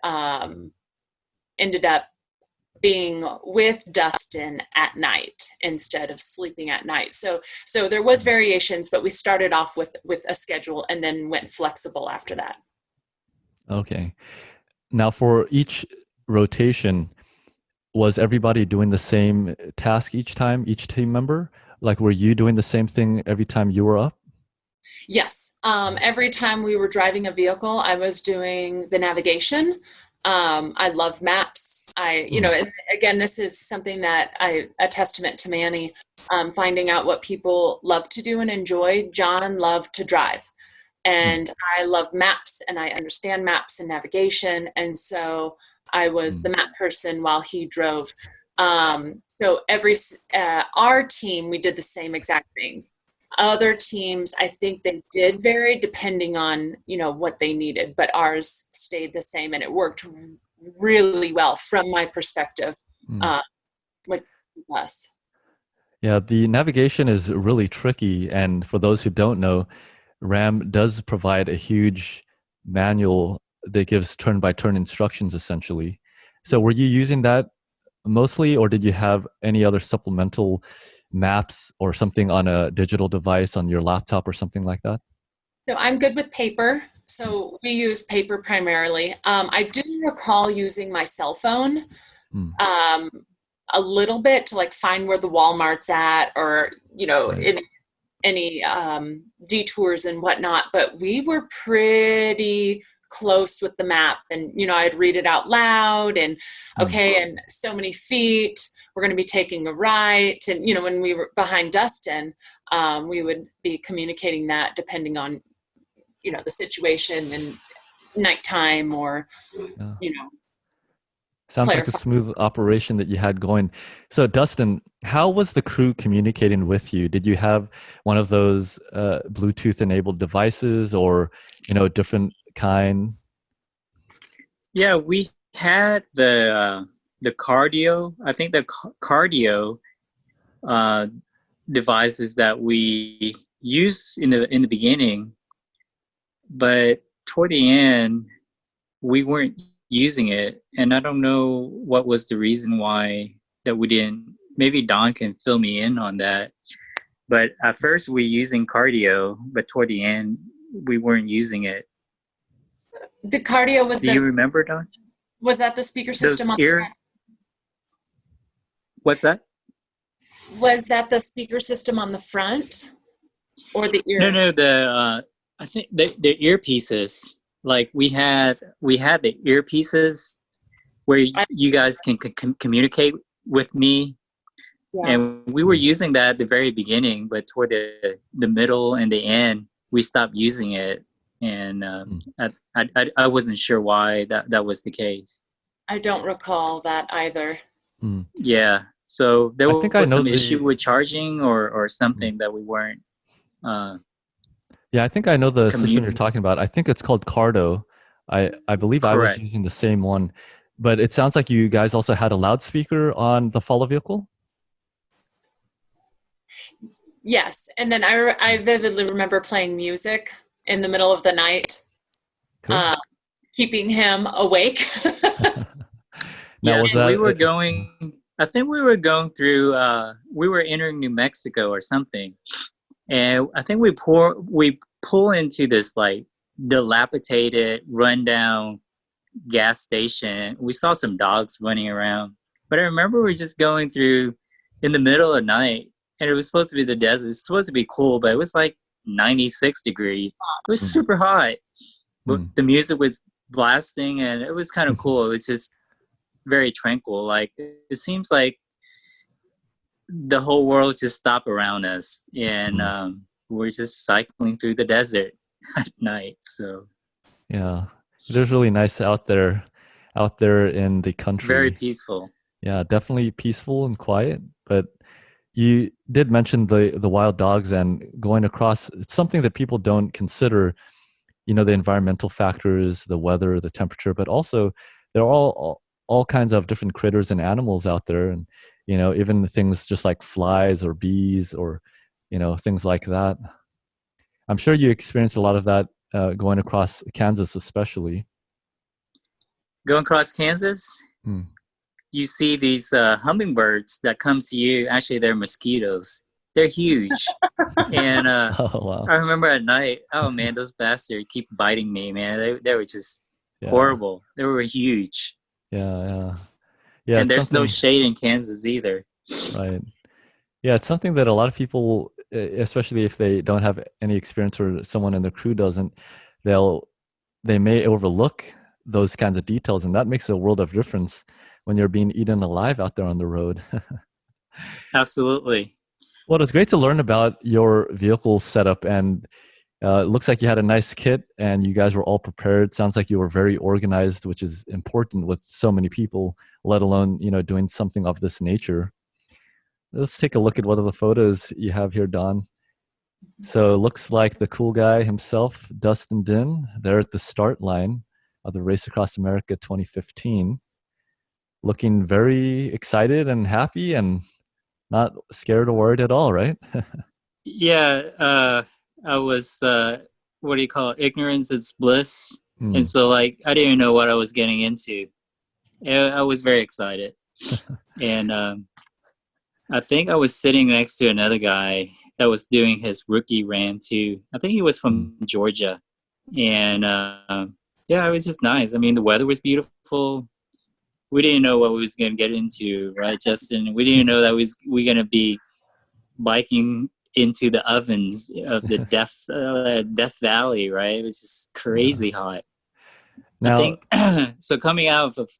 ended up being with Dustin at night instead of sleeping at night. So there was variations, but we started off with a schedule and then went flexible after that. Okay. Now for each rotation, was everybody doing the same task each time, each team member? Like, were you doing the same thing every time you were up? Yes. Every time we were driving a vehicle, I was doing the navigation. I love maps. And again, this is something that a testament to Manny, finding out what people love to do and enjoy. John loved to drive, and I love maps, and I understand maps and navigation. And so I was the map person while he drove. So our team, we did the same exact things. Other teams, I think they did vary depending on, what they needed, but ours stayed the same, and it worked really well from my perspective with us. Yeah, the navigation is really tricky. And for those who don't know, RAAM does provide a huge manual that gives turn-by-turn instructions, essentially. So were you using that mostly, or did you have any other supplemental maps or something on a digital device on your laptop or something like that? So I'm good with paper. So we use paper primarily. I do recall using my cell phone a little bit to find where the Walmart's at, or, right. any detours and whatnot. But we were pretty close with the map, and I'd read it out loud, and and so many feet, we're going to be taking a right. And when we were behind Dustin, we would be communicating that depending on the situation and nighttime, or sounds like a smooth operation that you had going. So Dustin, how was the crew communicating with you? Did you have one of those Bluetooth enabled devices, or different kind? Yeah, we had the cardio. I think the cardio devices that we used in the beginning, but toward the end we weren't using it, and I don't know what was the reason why that we didn't. Maybe Don can fill me in on that. But at first we were using cardio, but toward the end we weren't using it. The cardio was Do you remember, Don? Was that the speaker Those system on ear. What's that? Was that the speaker system on the front or the ear? No. I think the earpieces. Like we had the earpieces where you guys can communicate with me, and we were using that at the very beginning, but toward the middle and the end, we stopped using it, and I wasn't sure why that was the case. I don't recall that either. Yeah, so there was some issue the with charging or something that we weren't. Yeah, I think I know the system you're talking about. I think it's called Cardo. I believe I was using the same one, but it sounds like you guys also had a loudspeaker on the follow vehicle. Yes, and then I vividly remember playing music in the middle of the night, Cool. keeping him awake. Now, was that we were going? I think we were going through. We were entering New Mexico or something, and I think we pull into this like dilapidated, rundown gas station. We saw some dogs running around, but I remember we were just going through in the middle of the night, and it was supposed to be the desert. It was supposed to be cool, but it was like 96 degrees. It was super hot. But the music was blasting, and it was kind of cool. It was just very tranquil. Like it seems like the whole world just stopped around us, and we're just cycling through the desert at night. So yeah, it is really nice out there in the country. Very peaceful. Yeah, definitely peaceful and quiet. But you did mention the wild dogs and going across. It's something that people don't consider. You know, the environmental factors, the weather, the temperature, but also there are all kinds of different critters and animals out there, and you know, even things just like flies or bees or you know, things like that. I'm sure you experienced a lot of that going across Kansas, especially. Going across Kansas, you see these hummingbirds that come to you. Actually, they're mosquitoes. They're huge. And Oh, wow. I remember at night, oh man, those bastards keep biting me, man. They were just horrible. They were huge. Yeah. And there's no shade in Kansas either. Right. Yeah, it's something that a lot of people, especially if they don't have any experience or someone in the crew doesn't, they may overlook those kinds of details, and that makes a world of difference when you're being eaten alive out there on the road. Absolutely. Well, it's great to learn about your vehicle setup, and it looks like you had a nice kit and you guys were all prepared. Sounds like you were very organized, which is important with so many people, let alone, you know, doing something of this nature. Let's take a look at one of the photos you have here, Don. So it looks like the cool guy himself, Dustin Dinh, there at the start line of the Race Across America 2015, looking very excited and happy and not scared or worried at all, right? Yeah, I was, what do you call it? Ignorance is bliss. And so, like, I didn't even know what I was getting into. I was very excited. And I think I was sitting next to another guy that was doing his rookie RAAM too. I think he was from Georgia. And yeah, it was just nice. I mean, the weather was beautiful. We didn't know what we was going to get into, right, Justin? We didn't know that we were going to be biking into the ovens of the Death Valley, right? It was just crazy hot. Now, I think so. Coming out of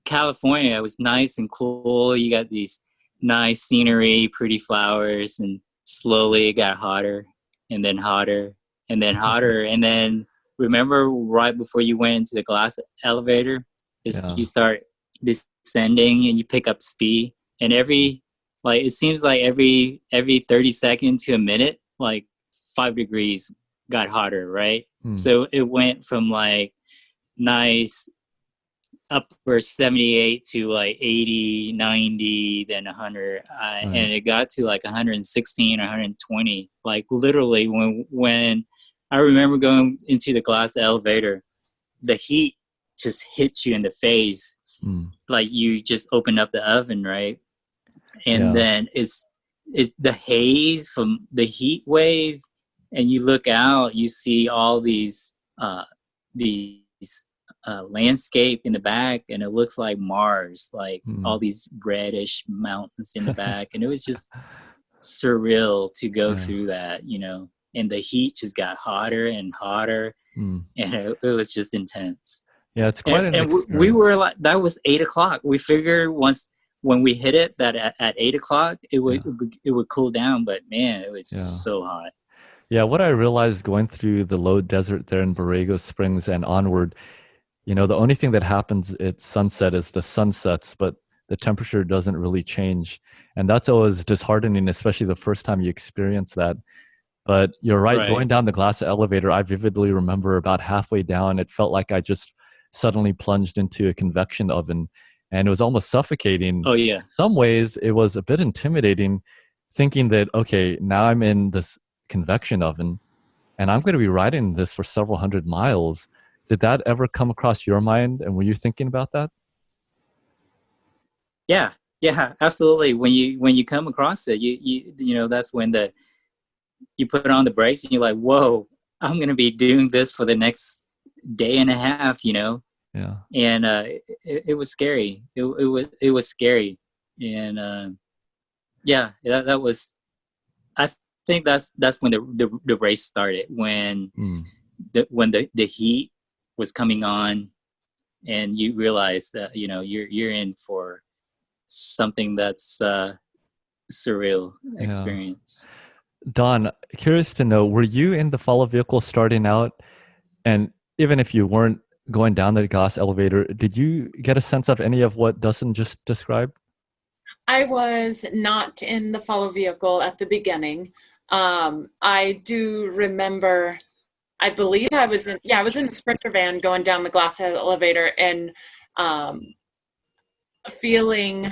California, it was nice and cool. You got these nice scenery, pretty flowers, and slowly it got hotter and then hotter and then hotter. And then remember right before you went into the glass elevator, you start descending and you pick up speed, and it seems like every 30 seconds to a minute, like 5 degrees got hotter, right? So it went from like nice upper 78 to like 80, 90, then 100, and it got to like 116 or 120. Like literally when I remember going into the glass elevator, the heat just hit you in the face. Like you just opened up the oven, right? And then it's the haze from the heat wave, and you look out, you see all these landscape in the back, and it looks like Mars, like all Mm. these reddish mountains in the back, and it was just surreal to go Yeah. through that, you know. And the heat just got hotter and hotter, Mm. and it was just intense. Yeah, it's quite And, an and we experience. were like, that was 8 o'clock. We figured once when we hit it that at 8 o'clock Yeah. it would cool down, but man, it was Yeah. just so hot. Yeah, what I realized going through the low desert there in Borrego Springs and onward, you know, the only thing that happens at sunset is the sun sets, but the temperature doesn't really change. And that's always disheartening, especially the first time you experience that. But you're right, Right. going down the glass elevator, I vividly remember about halfway down, it felt like I just suddenly plunged into a convection oven, and it was almost suffocating. Oh yeah. In some ways, it was a bit intimidating, thinking that, okay, now I'm in this convection oven and I'm going to be riding this for several hundred miles. Did that ever come across your mind? And were you thinking about that? Yeah. Yeah, absolutely. When you come across it, you know, that's when you put on the brakes and you're like, whoa, I'm going to be doing this for the next day and a half, you know. Yeah. And it was scary. It was scary. And yeah, that was, I think that's when the race started, when Mm. the heat was coming on, and you realize that, you know, you're in for something that's surreal Yeah. experience. Don, curious to know, were you in the follow vehicle starting out? And even if you weren't going down the glass elevator, did you get a sense of any of what Dustin just described? I was not in the follow vehicle at the beginning. I do remember, I believe I was in, yeah, I was in the Sprinter van going down the glass elevator, and feeling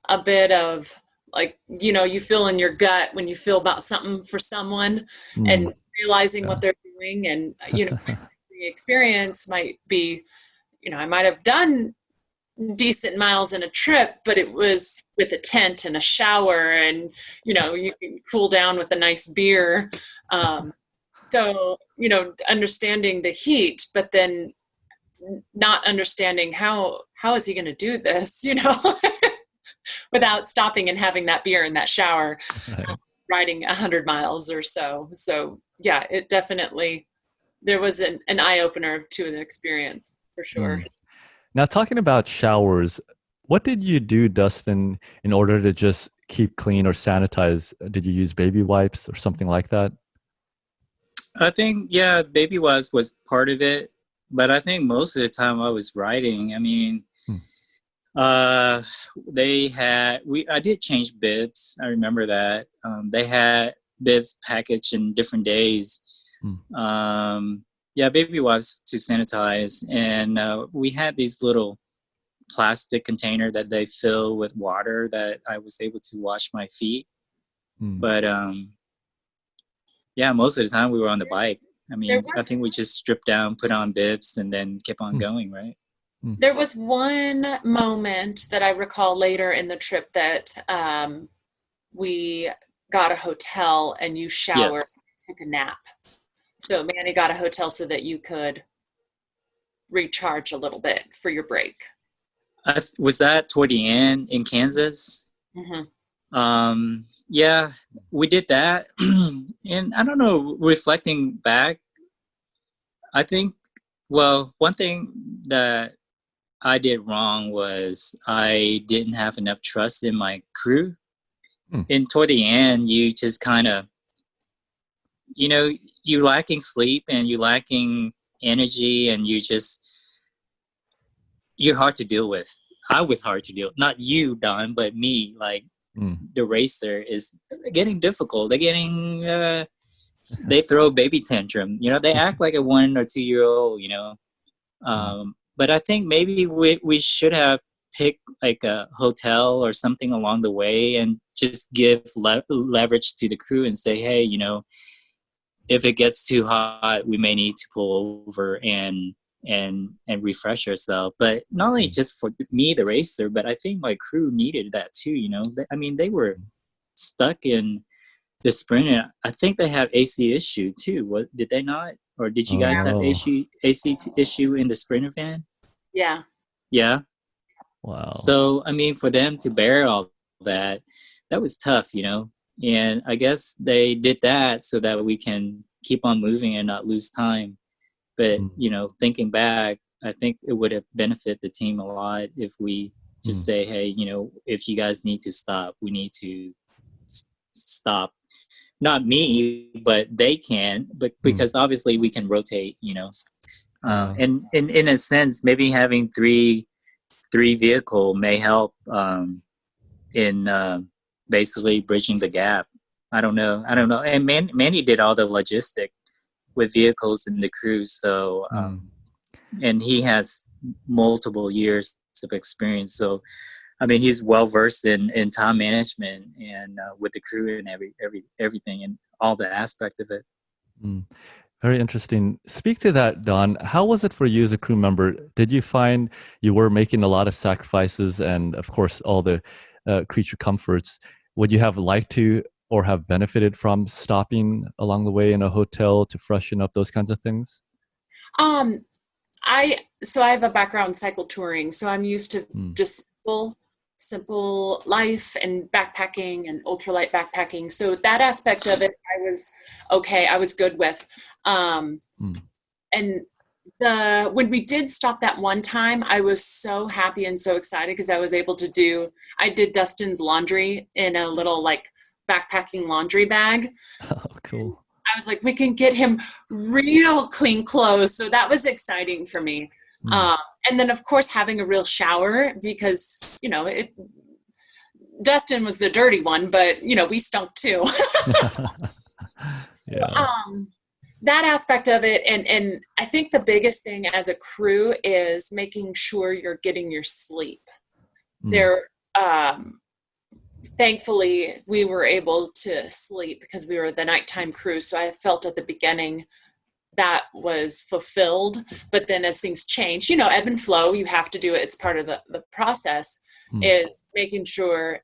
a bit of, like, you know, you feel in your gut when you feel about something for someone, Mm. and realizing Yeah. what they're doing. And, you know, the experience might be, you know, I might have done decent miles in a trip, but it was with a tent and a shower, and, you know, you can cool down with a nice beer. So, you know, understanding the heat, but then not understanding how is he going to do this, you know, without stopping and having that beer and that shower, Right. riding 100 miles or so. So yeah, it definitely, there was an eye-opener to the experience for sure. Mm. Now, talking about showers, what did you do, Dustin, in order to just keep clean or sanitize? Did you use baby wipes or something like that? I think, yeah, baby wipes was part of it, but I think most of the time I was riding. I mean, Hmm. uh, I did change bibs. I remember that. They had bibs packaged in different days. Hmm. Yeah, baby wipes to sanitize, and we had these little plastic container that they fill with water that I was able to wash my feet. Hmm. But yeah, most of the time we were on the bike. I There mean, I was think we just stripped down, put on bibs, and then kept on Hmm. going, right? Hmm. there was one moment that I recall later in the trip that we got a hotel and you showered, Yes. took a nap. So Manny got a hotel so that you could recharge a little bit for your break. Was that toward the end in Kansas? Mm-hmm. Yeah, we did that. And I don't know, reflecting back, I think, well, one thing that I did wrong was I didn't have enough trust in my crew. Hmm. And toward the end, you just kind of, you know, you lacking sleep and you lacking energy, and you're hard to deal with. I was hard to deal with. Not you, Don, but me. Like, Hmm. the racer is getting difficult. They're getting, they throw a baby tantrum. You know, they act like a 1 or 2 year old, you know. But I think maybe we should have picked like a hotel or something along the way, and just give leverage to the crew and say, hey, you know, if it gets too hot, we may need to pull over and refresh ourselves. But not only just for me, the racer, but I think my crew needed that too. You know, I mean, they were stuck in the sprint. And I think they have AC issue too. What, did they not? Or did you guys have Oh, AC issue in the Sprinter van? Yeah. Yeah. wow. So, I mean, for them to bear all that, that was tough, you know? And I guess they did that so that we can keep on moving and not lose time. But, Mm, you know, thinking back, I think it would have benefited the team a lot if we just mm, say, hey, you know, if you guys need to stop, we need to stop. Not me, but they can, but mm. because obviously we can rotate, you know. Yeah. And in a sense, maybe having three vehicle may help in basically bridging the gap. I don't know. And Manny did all the logistic with vehicles and the crew. So Mm. and he has multiple years of experience. So I mean, he's well versed in time management and with the crew and everything and all the aspect of it. Mm. Very interesting. Speak to that, Don. How was it for you as a crew member? Did you find you were making a lot of sacrifices and, of course, all the creature comforts? Would you have liked to or have benefited from stopping along the way in a hotel to freshen up, those kinds of things? Um, I have a background in cycle touring, so I'm used to Mm, just simple life and backpacking and ultralight backpacking. So that aspect of it, I was okay. I was good with. Um, mm. and when we did stop that one time, I was so happy and so excited because I did Dustin's laundry in a little like backpacking laundry bag. Oh, cool. I was like, we can get him real clean clothes. So that was exciting for me. Mm. Um, and then, of course, having a real shower because, Dustin was the dirty one, but, we stunk too. Yeah. um, that aspect of it. And I think the biggest thing as a crew is making sure you're getting your sleep. Mm, There, thankfully, we were able to sleep because we were the nighttime crew. So I felt at the beginning that was fulfilled. But then as things change, ebb and flow, you have to do it. It's part of the process mm, is making sure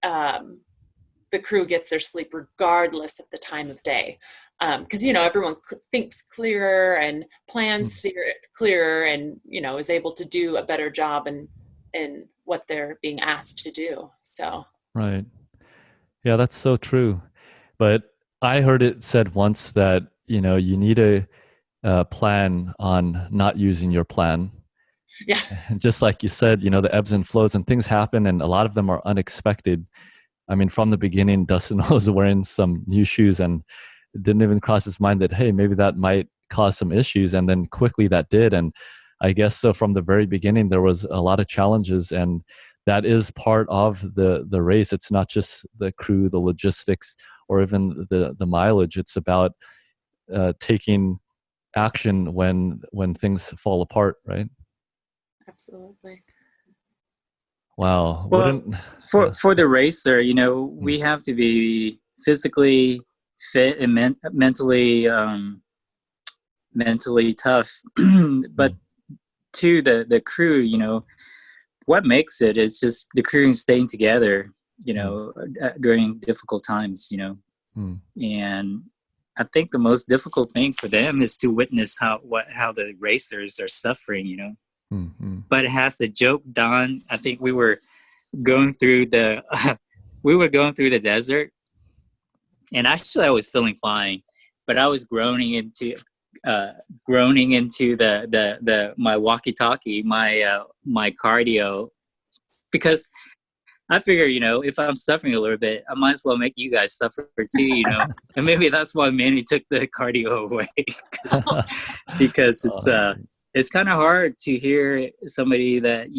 the crew gets their sleep regardless of the time of day. Because, everyone thinks clearer and plans mm. clearer and, is able to do a better job in what they're being asked to do. So. Right. Yeah, that's so true. But I heard it said once that, you need a plan on not using your plan. Yeah. And just like you said, the ebbs and flows and things happen and a lot of them are unexpected. I mean, from the beginning, Dustin was wearing some new shoes and it didn't even cross his mind that, hey, maybe that might cause some issues. And then quickly that did. And I guess so from the very beginning, there was a lot of challenges and that is part of the race. It's not just the crew, the logistics, or even the mileage. It's about taking action when things fall apart, right? Absolutely. Wow. Well, Wouldn't for yeah. the racer, Mm, we have to be physically fit and mentally tough. But mm, to the crew, what makes it is just the crew staying together, mm, during difficult times, mm, and I think the most difficult thing for them is to witness how the racers are suffering, mm, mm. But it has a joke, Don. I think we were going through the desert, and actually I was feeling fine, but I was groaning into the my walkie-talkie, my cardio, because I figure, if I'm suffering a little bit, I might as well make you guys suffer too, and maybe that's why Manny took the cardio away, because Um, it's kind of hard to hear somebody that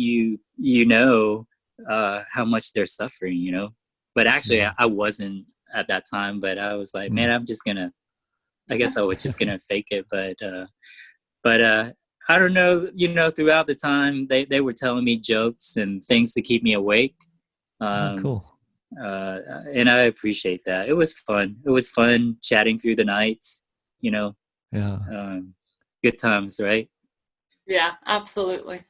how much they're suffering, But actually, yeah. I wasn't at that time, but I was like, man, Mm. I guess I was just gonna fake it, but I don't know, throughout the time they were telling me jokes and things to keep me awake. Oh, Um, cool. and I appreciate that. It was fun. It was fun chatting through the nights, you know, Yeah. good times, right? Yeah, absolutely.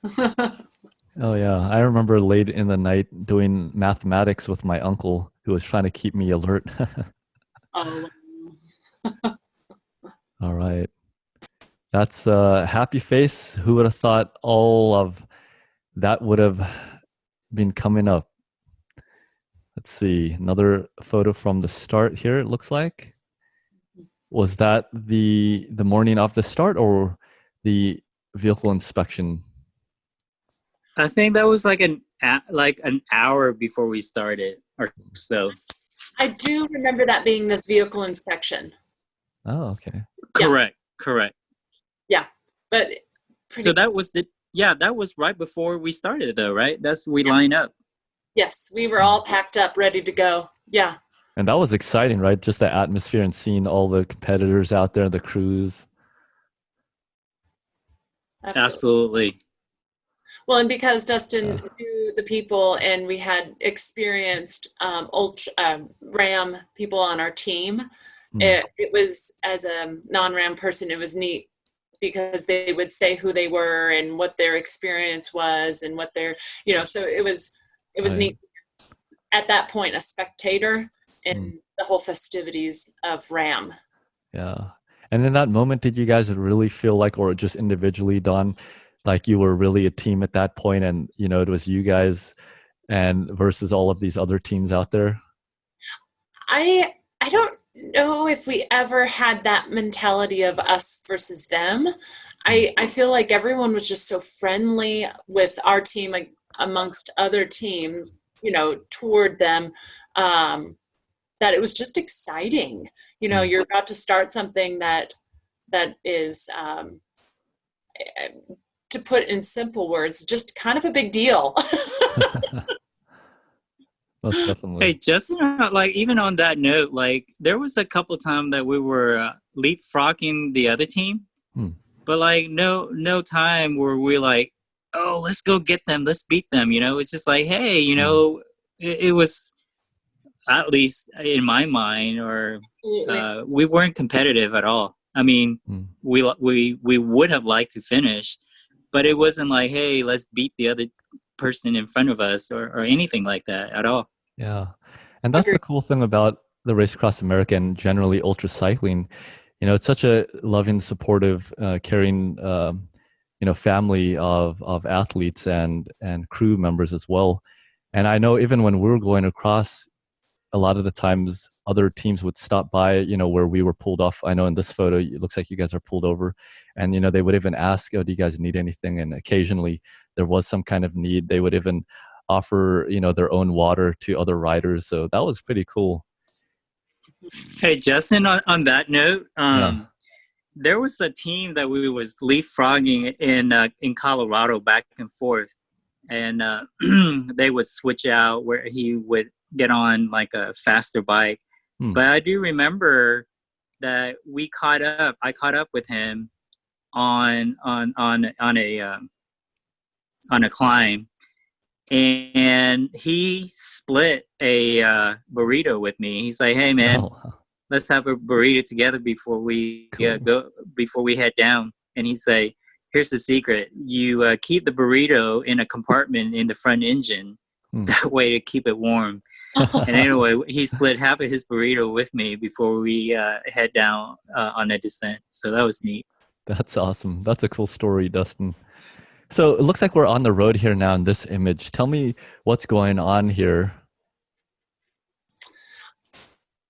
Oh, yeah. I remember late in the night doing mathematics with my uncle who was trying to keep me alert. Oh, All right. That's a happy face. Who would have thought all of that would have been coming up? Let's see. Another photo from the start here, it looks like. Was that the morning of the start or the vehicle inspection? I think that was like an hour before we started or so. I do remember that being the vehicle inspection. Oh, okay. Correct. Yeah, but so that was that was right before we started though, right? We line up. Yes, we were all packed up, ready to go. Yeah. And that was exciting, right? Just the atmosphere and seeing all the competitors out there, the crews. Absolutely. Well, and because Dustin knew the people and we had experienced RAAM people on our team, it was, as a non-RAAM person, it was neat because they would say who they were and what their experience was and what their, so it was neat. At that point, a spectator in the whole festivities of RAAM. Yeah. And in that moment, did you guys really feel like, or just individually, Don, like you were really a team at that point and, it was you guys and versus all of these other teams out there? I don't know if we ever had that mentality of us versus them. I feel like everyone was just so friendly with our team amongst other teams, toward them, that it was just exciting. You're about to start something that is, to put in simple words, just kind of a big deal. Most definitely. Hey, Justin, even on that note, there was a couple times that we were leapfrogging the other team, but no time were we like, oh, let's go get them, let's beat them. It's just like, hey, it was, at least in my mind, or we weren't competitive at all. I mean, we would have liked to finish, but it wasn't like, hey, let's beat the other person in front of us or anything like that at all. Yeah. And that's the cool thing about the Race Across America and generally ultra cycling. It's such a loving, supportive, caring, family of athletes and crew members as well. And I know even when we were going across, a lot of the times other teams would stop by, where we were pulled off. I know in this photo, it looks like you guys are pulled over and, they would even ask, oh, do you guys need anything? And occasionally there was some kind of need. They would even offer, their own water to other riders. So that was pretty cool. Hey, Justin, on that note, there was a team that we was leapfrogging in Colorado back and forth. And they would switch out where he would get on like a faster bike. But I do remember that I caught up with him on a climb, and he split a burrito with me. He's like, hey man, let's have a burrito together before we before we head down. And he's like, here's the secret. You keep the burrito in a compartment in the front engine. That way to keep it warm. And anyway, he split half of his burrito with me before we head down on a descent. So that was neat. That's awesome. That's a cool story, Dustin. So it looks like we're on the road here now in this image. Tell me what's going on here.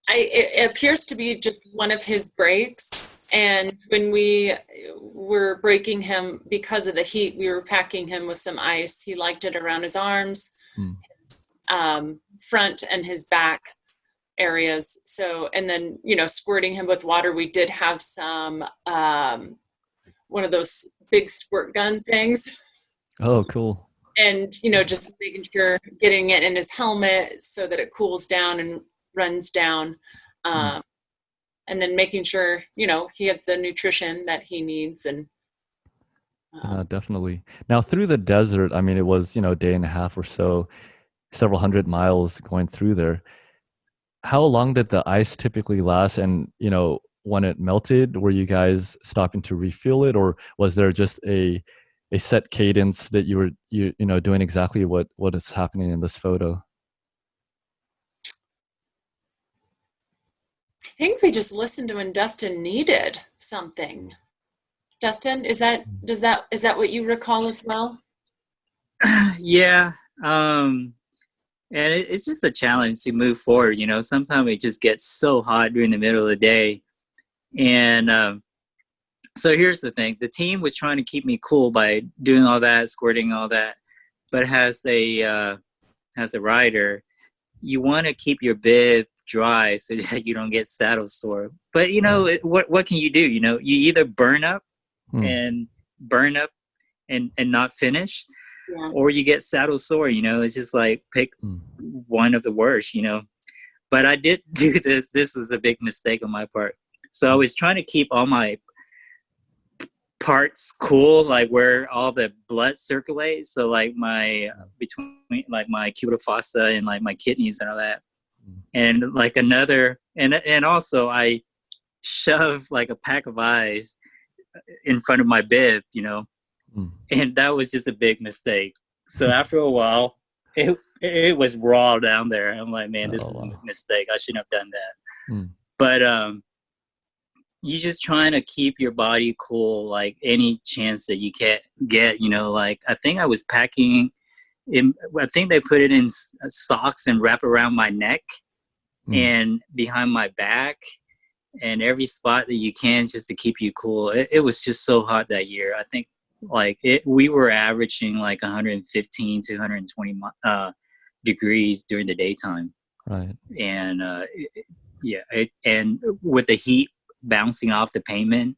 It appears to be just one of his brakes. And when we were braking him because of the heat, we were packing him with some ice. He liked it around his arms, his front and his back areas. So, and then, squirting him with water. We did have some, one of those big squirt gun things. Oh, cool. And, just making sure, getting it in his helmet so that it cools down and runs down. And then making sure, he has the nutrition that he needs. And definitely. Now through the desert, I mean, it was, a day and a half or so, several hundred miles going through there. How long did the ice typically last? And, when it melted, were you guys stopping to refuel it, or was there just a set cadence that you were doing exactly what is happening in this photo? I think we just listened to when Dustin needed something. Dustin, is that what you recall as well? Yeah. And it's just a challenge to move forward. Sometimes it just gets so hot during the middle of the day. And so here's the thing. The team was trying to keep me cool by doing all that, squirting all that. But as a rider, you want to keep your bib dry so that you don't get saddle sore. But, what can you do? You either burn up and not finish, or you get saddle sore. It's just like pick one of the worst. But I did do this. This was a big mistake on my part. So I was trying to keep all my parts cool, like where all the blood circulates. So like between like my cubital fossa and like my kidneys and all that. And like and also I shoved like a pack of ice in front of my bib, and that was just a big mistake. So after a while, it was raw down there. I'm like, man, this is a mistake. I shouldn't have done that. But you just trying to keep your body cool, like any chance that you can get. Like I think I was packing I think they put it in socks and wrap around my neck and behind my back and every spot that you can just to keep you cool. It was just so hot that year. I think we were averaging like 115 to 120 degrees during the daytime. Right. And and with the heat bouncing off the pavement,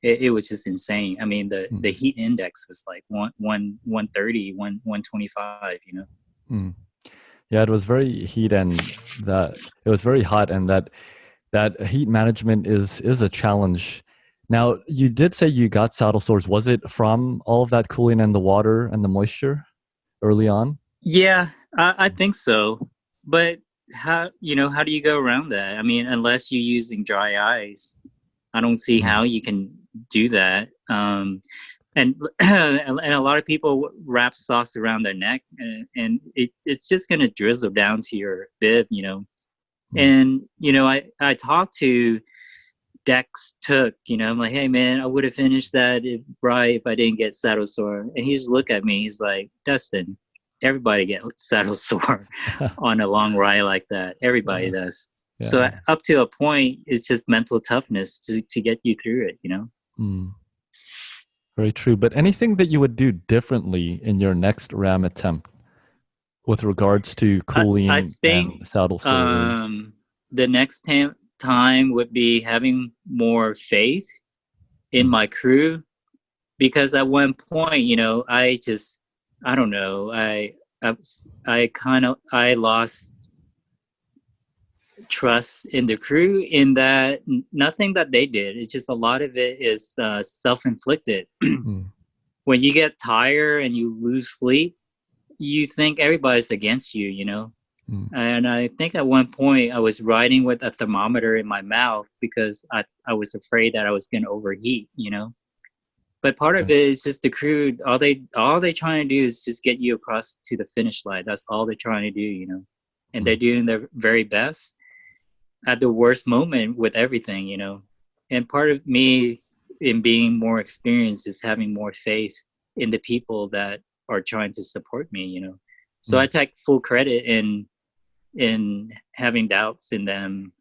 it was just insane. I mean, the heat index was like 130, 125, Yeah, it was very heat and it was very hot, and that heat management is a challenge. Now, you did say you got saddle sores. Was it from all of that cooling and the water and the moisture early on? Yeah, I think so. But how do you go around that? I mean, unless you're using dry ice, I don't see how you can do that. And a lot of people wrap socks around their neck, and it's just going to drizzle down to your bib, And, I talked to Dex Took, I'm like, hey, man, I would have finished that if I didn't get saddle sore. And he just looked at me. He's like, Dustin, everybody gets saddle sore on a long ride like that. Everybody does. Yeah. So up to a point, it's just mental toughness to get you through it, Very true. But anything that you would do differently in your next RAAM attempt with regards to cooling I think, and saddle sores? The next time would be having more faith in my crew, because at one point, I don't know, I lost trust in the crew, in that nothing that they did. It's just a lot of it is self-inflicted. When you get tired and you lose sleep, you think everybody's against you, And I think at one point I was riding with a thermometer in my mouth because I was afraid that I was going to overheat, But part of it is just the crew. All they trying to do is just get you across to the finish line. That's all they're trying to do, And they're doing their very best at the worst moment with everything, And part of me in being more experienced is having more faith in the people that are trying to support me, So I take full credit in having doubts in them,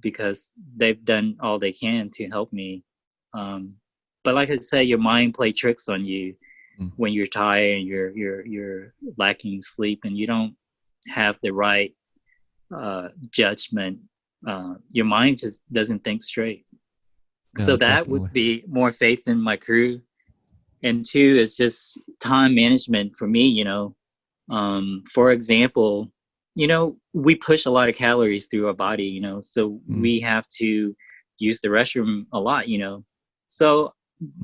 because they've done all they can to help me. But like I said, your mind play tricks on you when you're tired and you're lacking sleep and you don't have the right judgment. Your mind just doesn't think straight. Yeah, so that definitely would be more faith in my crew. And two is just time management for me, For example, we push a lot of calories through our body, so we have to use the restroom a lot, So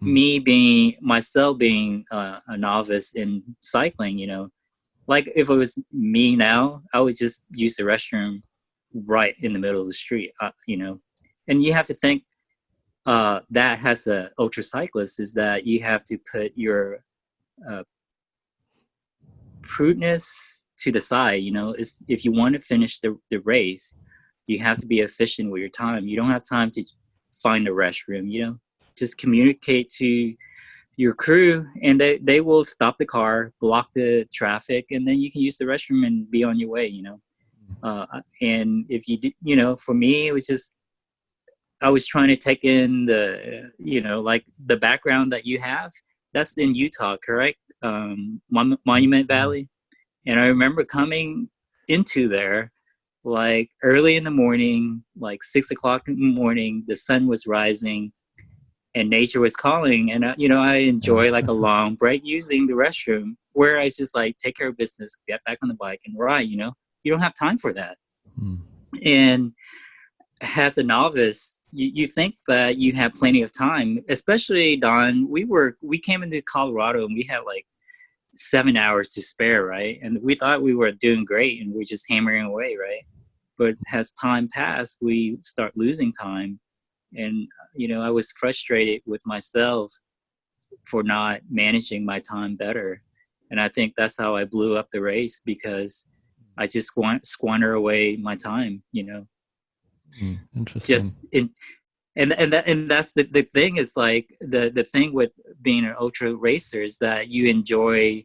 me being a novice in cycling, like if it was me now, I would just use the restroom right in the middle of the street, And you have to think that as an ultra cyclist is that you have to put your prudeness to the side, if you want to finish the race, you have to be efficient with your time. You don't have time to find a restroom, just communicate to your crew, and they will stop the car, block the traffic, and then you can use the restroom and be on your way, and if you for me, it was just, I was trying to take in the like the background that you have. That's in Utah, correct? Monument Valley. And I remember coming into there like early in the morning, like 6 o'clock in the morning, the sun was rising and nature was calling. And, I enjoy like a long break using the restroom, where I just like take care of business, get back on the bike and ride, you don't have time for that. And as a novice, you think that you have plenty of time, especially Don. We came into Colorado and we had like 7 hours to spare, right? And we thought we were doing great and we're just hammering away, right? But as time passed, we start losing time. And, I was frustrated with myself for not managing my time better. And I think that's how I blew up the race, because I just squander away my time, Interesting. And that's the thing, is like the thing with being an ultra racer is that you enjoy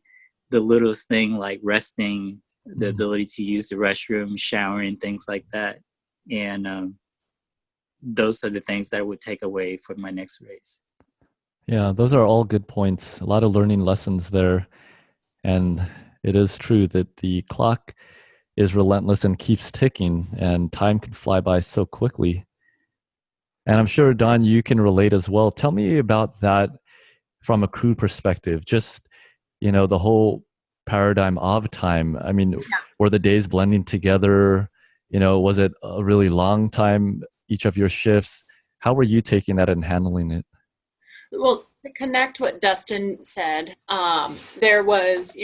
the littlest thing, like resting, the ability to use the restroom, showering, things like that. And those are the things that I would take away from my next race. Yeah, those are all good points. A lot of learning lessons there. And it is true that the clock is relentless and keeps ticking, and time can fly by so quickly. And I'm sure, Don, you can relate as well. Tell me about that from a crew perspective, just, the whole paradigm of time. I mean, were the days blending together? Was it a really long time, each of your shifts? How were you taking that and handling it? Well, to connect what Dustin said, there was,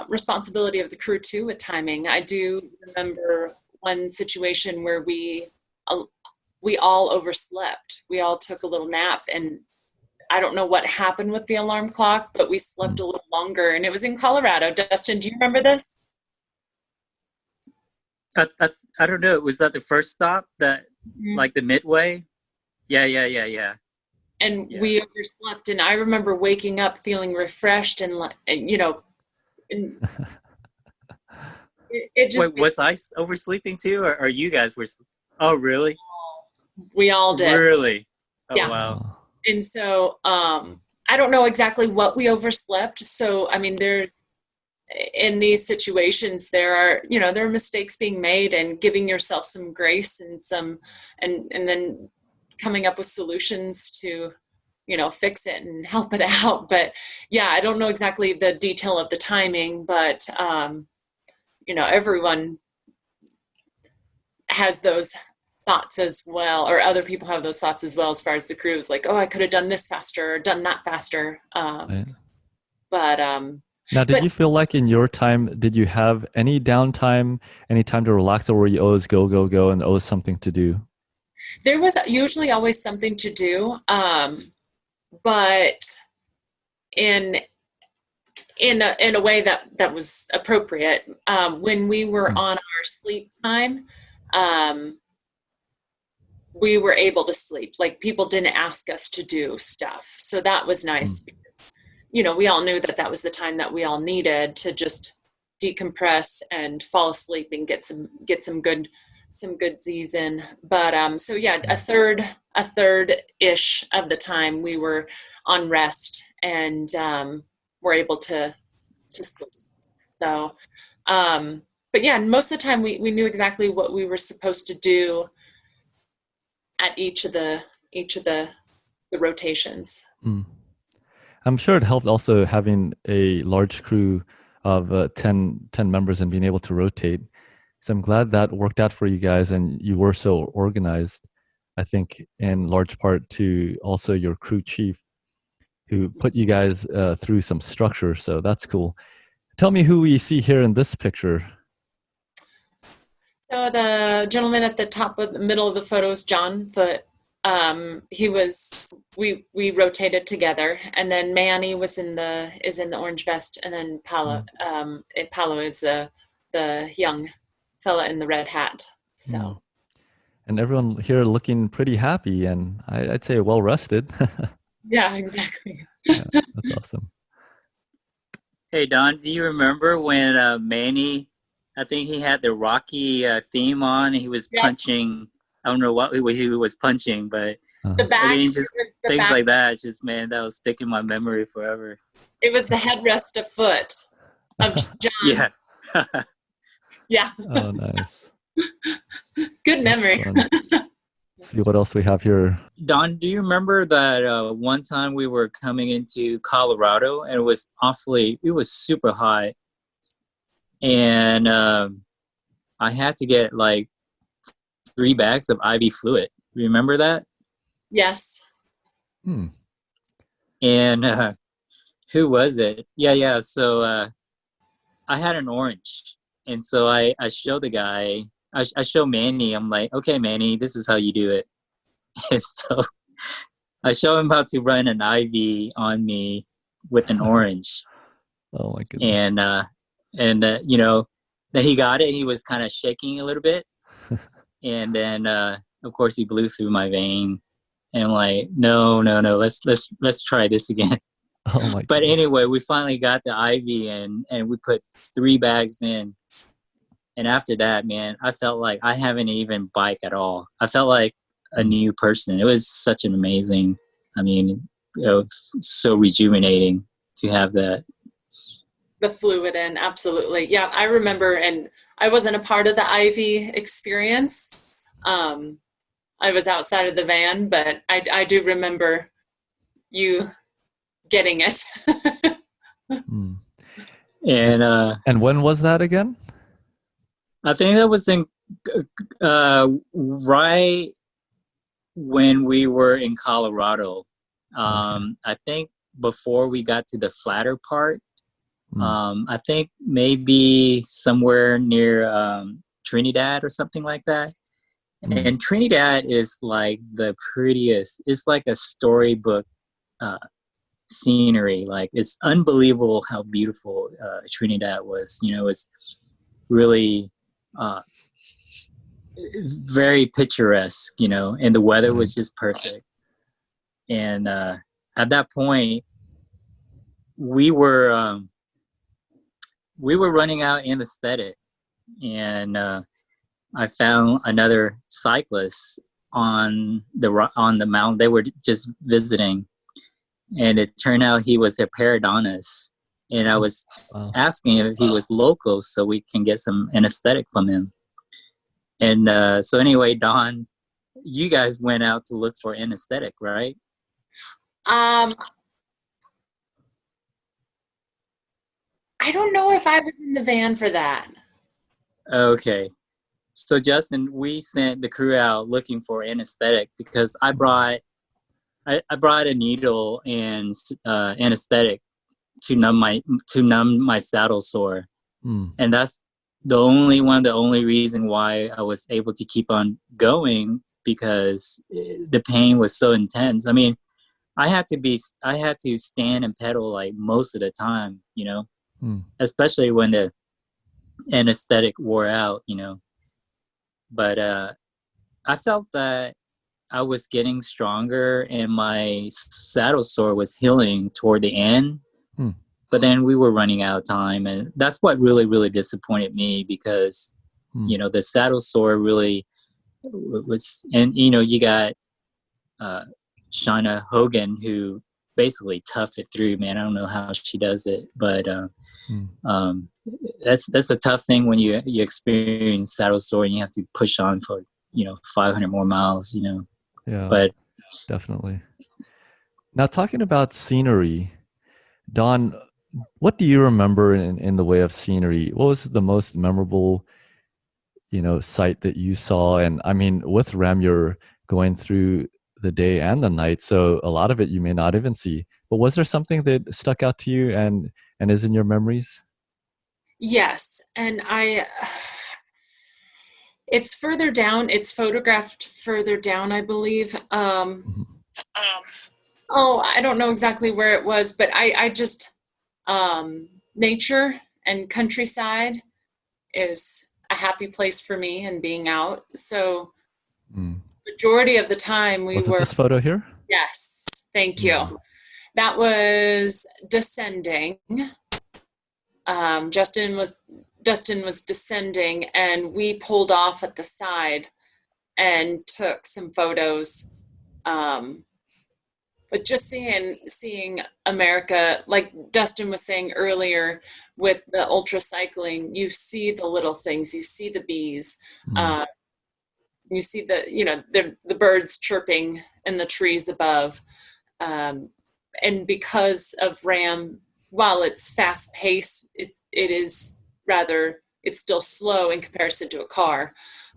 responsibility of the crew too with timing. I do remember one situation where we all overslept. We all took a little nap, and I don't know what happened with the alarm clock, but we slept a little longer, and it was in Colorado. Dustin, do you remember this? I don't know. Was that the first stop, that like the midway? Yeah. And we overslept, and I remember waking up feeling refreshed and it just. Wait, was I oversleeping too, or you guys were? Oh, really? We all did. Really? Oh, yeah. Wow. And so I don't know exactly what we overslept. So, I mean, in these situations, there are mistakes being made, and giving yourself some grace and and then coming up with solutions to, fix it and help it out. But yeah, I don't know exactly the detail of the timing, but, everyone has those thoughts as well, or other people have those thoughts as well, as far as the crew is like, oh, I could have done this faster or done that faster. Right. But now, did you feel like in your time, did you have any downtime, any time to relax, or were you always go, go, go, and always something to do? There was usually always something to do, but in a way that was appropriate. When we were on our sleep time, we were able to sleep. Like, people didn't ask us to do stuff, so that was nice, because we all knew that was the time that we all needed to just decompress and fall asleep and get some good Z's in. But so yeah, a third ish of the time we were on rest, and were able to sleep. So but yeah, most of the time we knew exactly what we were supposed to do at each of the rotations. I'm sure it helped also having a large crew of 10 members and being able to rotate. So I'm glad that worked out for you guys, and you were so organized. I think in large part to also your crew chief, who put you guys through some structure. So that's cool. Tell me who we see here in this picture. So the gentleman at the top of the middle of the photo is John Foote. We rotated together, and then Manny is in the orange vest, and then Paolo is the young fella in the red hat. So And everyone here looking pretty happy and I'd say well rested. Yeah, exactly. Yeah, that's awesome. Hey Don, do you remember when Manny? I think he had the Rocky theme on, and he was Yes. punching. I don't know what he was punching, but The back, I mean, just the things back, like that. Just man, that will stick in my memory forever. it was the headrest of foot of John. Yeah. Yeah. Oh, nice. Good That's memory. fun. See what else we have here. Don, do you remember that one time we were coming into Colorado and it was super hot, and I had to get like 3 bags of IV fluid. Remember that? Yes. And who was it? Yeah. So I had an orange, and so I show the guy. I show Manny. I'm like, okay, Manny, this is how you do it. And so I show him how to run an IV on me with an orange. Oh my goodness. And you know, then he got it. He was kind of shaking a little bit, and then of course he blew through my vein. And I'm like, no, let's try this again. Oh my But goodness. anyway, we finally got the IV in, and we put 3 bags in. And after that, man, I felt like I haven't even biked at all. I felt like a new person. It was such an amazing, I mean, so rejuvenating to have that. The fluid in, absolutely. Yeah, I remember, and I wasn't a part of the IV experience. I was outside of the van, but I do remember you getting it. And when was that again? I think that was in right when we were in Colorado. Okay. I think before we got to the flatter part. I think maybe somewhere near Trinidad or something like that. And Trinidad is like the prettiest. It's like a storybook scenery. Like, it's unbelievable how beautiful Trinidad was. You know, it's really very picturesque, you know, and the weather was just perfect. And at that point, we were running out anesthetic, and I found another cyclist on the mountain. They were just visiting, and it turned out he was a periodontist. And I was asking him if he was local so we can get some anesthetic from him. And so anyway, Don, you guys went out to look for anesthetic, right? I don't know if I was in the van for that. Okay. So Justin, we sent the crew out looking for anesthetic because I brought a needle and anesthetic to numb my saddle sore. And that's the only reason why I was able to keep on going, because the pain was so intense. I mean, I had to stand and pedal like most of the time, you know, especially when the anesthetic wore out, you know. But I felt that I was getting stronger and my saddle sore was healing toward the end. But then we were running out of time, and that's what really, really disappointed me, because you know, the saddle sore really was. And you know, you got Shauna Hogan, who basically toughed it through, man. I don't know how she does it, but that's a tough thing when you experience saddle sore and you have to push on for, you know, 500 more miles, you know. Yeah, but definitely. Now, talking about scenery, Don, what do you remember in the way of scenery? What was the most memorable, you know, sight that you saw? And I mean, with RAAM, you're going through the day and the night, so a lot of it you may not even see. But was there something that stuck out to you and is in your memories? Yes, and it's further down. It's photographed further down, I believe. Oh, I don't know exactly where it was, but I just nature and countryside is a happy place for me, and being out. So Mm. Majority of the time we Was it were, this photo here? yes, thank you. That was descending. Dustin was descending, and we pulled off at the side and took some photos. But just seeing America, like Dustin was saying earlier, with the ultra cycling, you see the little things, you see the bees, you see the birds chirping in the trees above, and because of RAAM, while it's fast paced, it's still slow in comparison to a car.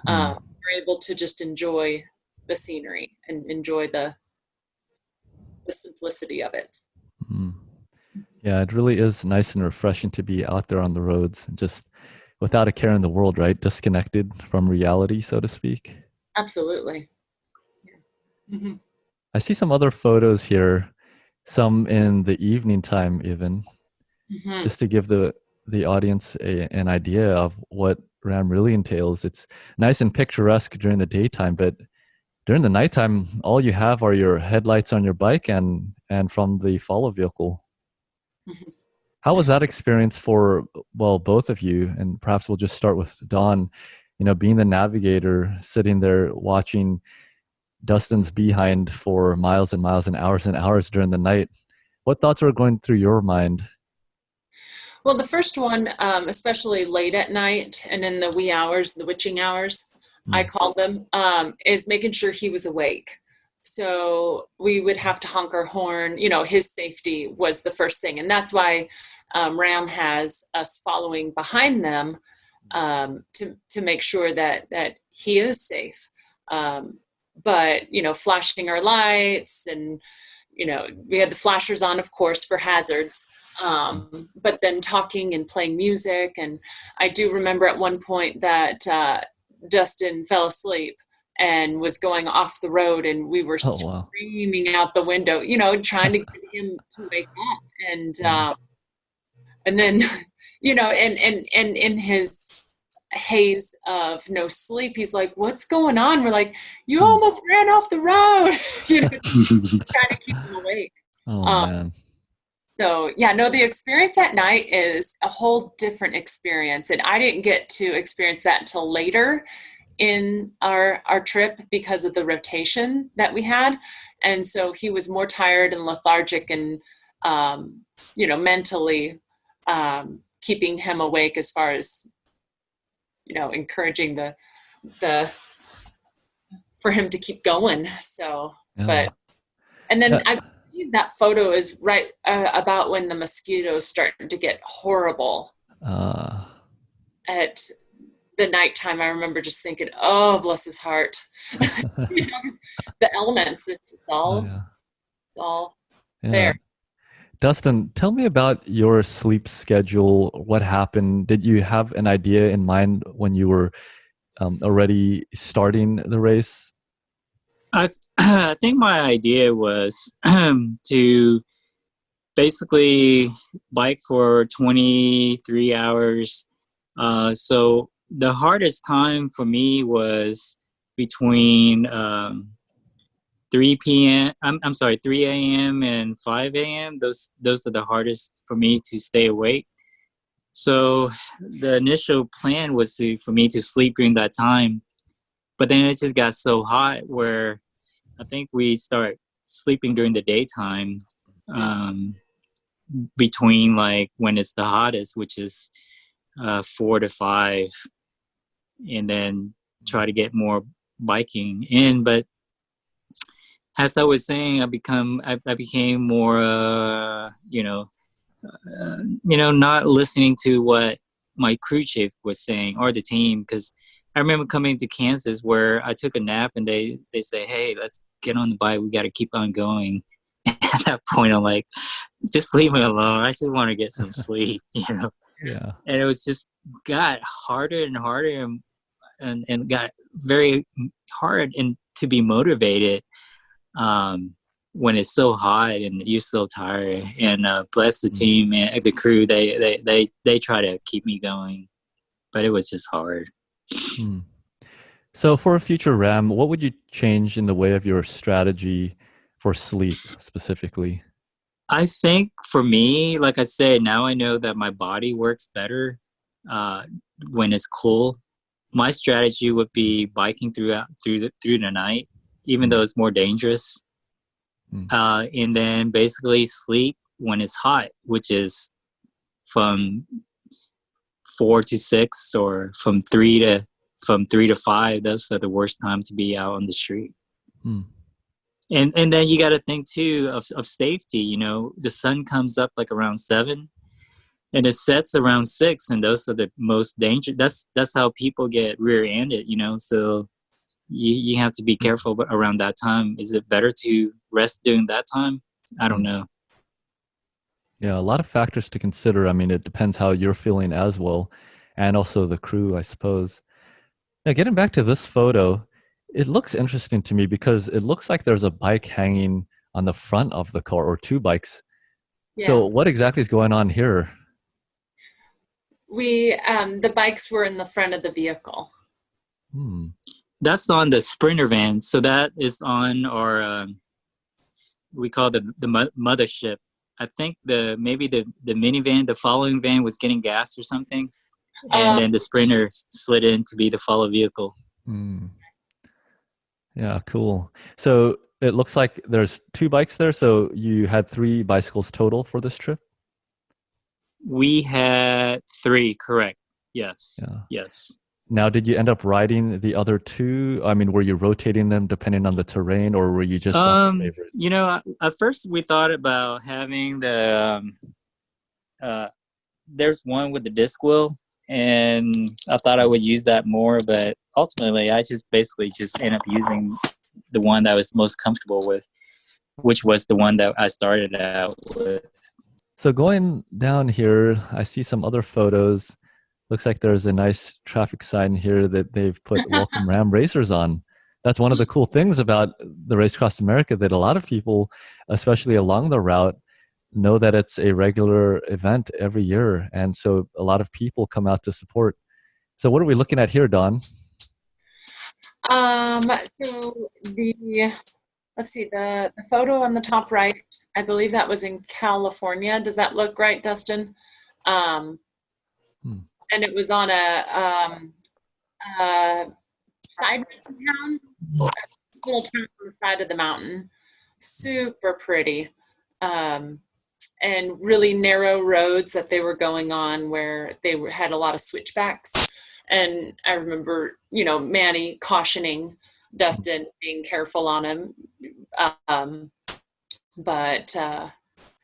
You're able to just enjoy the scenery and enjoy the simplicity of it. Yeah, it really is nice and refreshing to be out there on the roads, just without a care in the world, right? Disconnected from reality, so to speak. Absolutely. Yeah. Mm-hmm. I see some other photos here, some in the evening time even, just to give the audience an idea of what RAAM really entails. It's nice and picturesque during the daytime, but during the nighttime, all you have are your headlights on your bike and from the follow vehicle. How was that experience for, well, both of you? And perhaps we'll just start with Dawn, being the navigator, sitting there watching Dustin's behind for miles and miles and hours during the night. What thoughts were going through your mind? Well, the first one, especially late at night and in the wee hours, the witching hours, I call them, is making sure he was awake. So we would have to honk our horn. His safety was the first thing. And that's why RAAM has us following behind them to make sure that he is safe. But, flashing our lights and, we had the flashers on, of course, for hazards. But then talking and playing music. And I do remember at one point that Dustin fell asleep and was going off the road, and we were screaming out the window, trying to get him to wake up. And then, and in his haze of no sleep, he's like, "What's going on?" We're like, "You almost ran off the road," trying to keep him awake. Oh, man. So the experience at night is a whole different experience. And I didn't get to experience that until later in our trip because of the rotation that we had. And so he was more tired and lethargic and, mentally keeping him awake as far as, encouraging for him to keep going. So, and then I believe that photo is right about when the mosquitoes started to get horrible at the nighttime. I remember just thinking, "Oh, bless his heart," 'cause the elements, it's all there. Dustin, tell me about your sleep schedule. What happened? Did you have an idea in mind when you were already starting the race? I think my idea was to basically bike for 23 hours. So the hardest time for me was between 3 a.m. and 5 a.m. Those are the hardest for me to stay awake. So the initial plan was for me to sleep during that time, but then it just got so hot where I think we start sleeping during the daytime between like when it's the hottest, which is 4 to 5, and then try to get more biking in. But as I was saying, I became more, not listening to what my crew chief was saying or the team, because I remember coming to Kansas where I took a nap and they say, "Hey, let's get on the bike. We got to keep on going." And at that point, I'm like, just leave me alone. I just want to get some sleep, Yeah. And it was just got harder and harder and got very hard and to be motivated when it's so hot and you're so tired. And bless the team and the crew. They try to keep me going, but it was just hard. So for a future RAM, what would you change in the way of your strategy for sleep specifically? I think for me, like I said, now I know that my body works better uh, when it's cool. My strategy would be biking through the night, even though it's more dangerous, Mm. and then basically sleep when it's hot, which is from 4 to 6 or from 3 to 5. Those are the worst time to be out on the street. Mm. And then you got to think too of safety. You know, the sun comes up like around 7 and it sets around 6, and those are the most dangerous. That's how people get rear-ended, you know. So you have to be careful around that time. Is it better to rest during that time? I don't know. Yeah, a lot of factors to consider. I mean, it depends how you're feeling as well, and also the crew, I suppose. Now, getting back to this photo, it looks interesting to me because it looks like there's a bike hanging on the front of the car, or two bikes. Yeah. So what exactly is going on here? The bikes were in the front of the vehicle. Hmm. That's on the Sprinter van. So that is on our we call the mothership. I think maybe the minivan, the following van, was getting gas or something, and then the Sprinter slid in to be the follow vehicle. Hmm. Yeah, cool. So it looks like there's two bikes there. So you had three bicycles total for this trip? We had 3, correct? Yes. Yeah. Yes. Now, did you end up riding the other two? I mean, were you rotating them depending on the terrain, or were you just on your favorite? You know, at first we thought about having there's one with the disc wheel, and I thought I would use that more, but ultimately I just basically just end up using the one that I was most comfortable with, which was the one that I started out with. So going down here, I see some other photos. Looks like there's a nice traffic sign here that they've put Welcome RAM Racers on. That's one of the cool things about the Race Across America, that a lot of people, especially along the route, know that it's a regular event every year. And so a lot of people come out to support. So what are we looking at here, Don? So let's see, the photo on the top right, I believe that was in California. Does that look right, Dustin? And it was on a side town, little town on the side of the mountain. Super pretty. And really narrow roads that they were going on where they had a lot of switchbacks. And I remember, you know, Manny cautioning Dustin, being careful on him.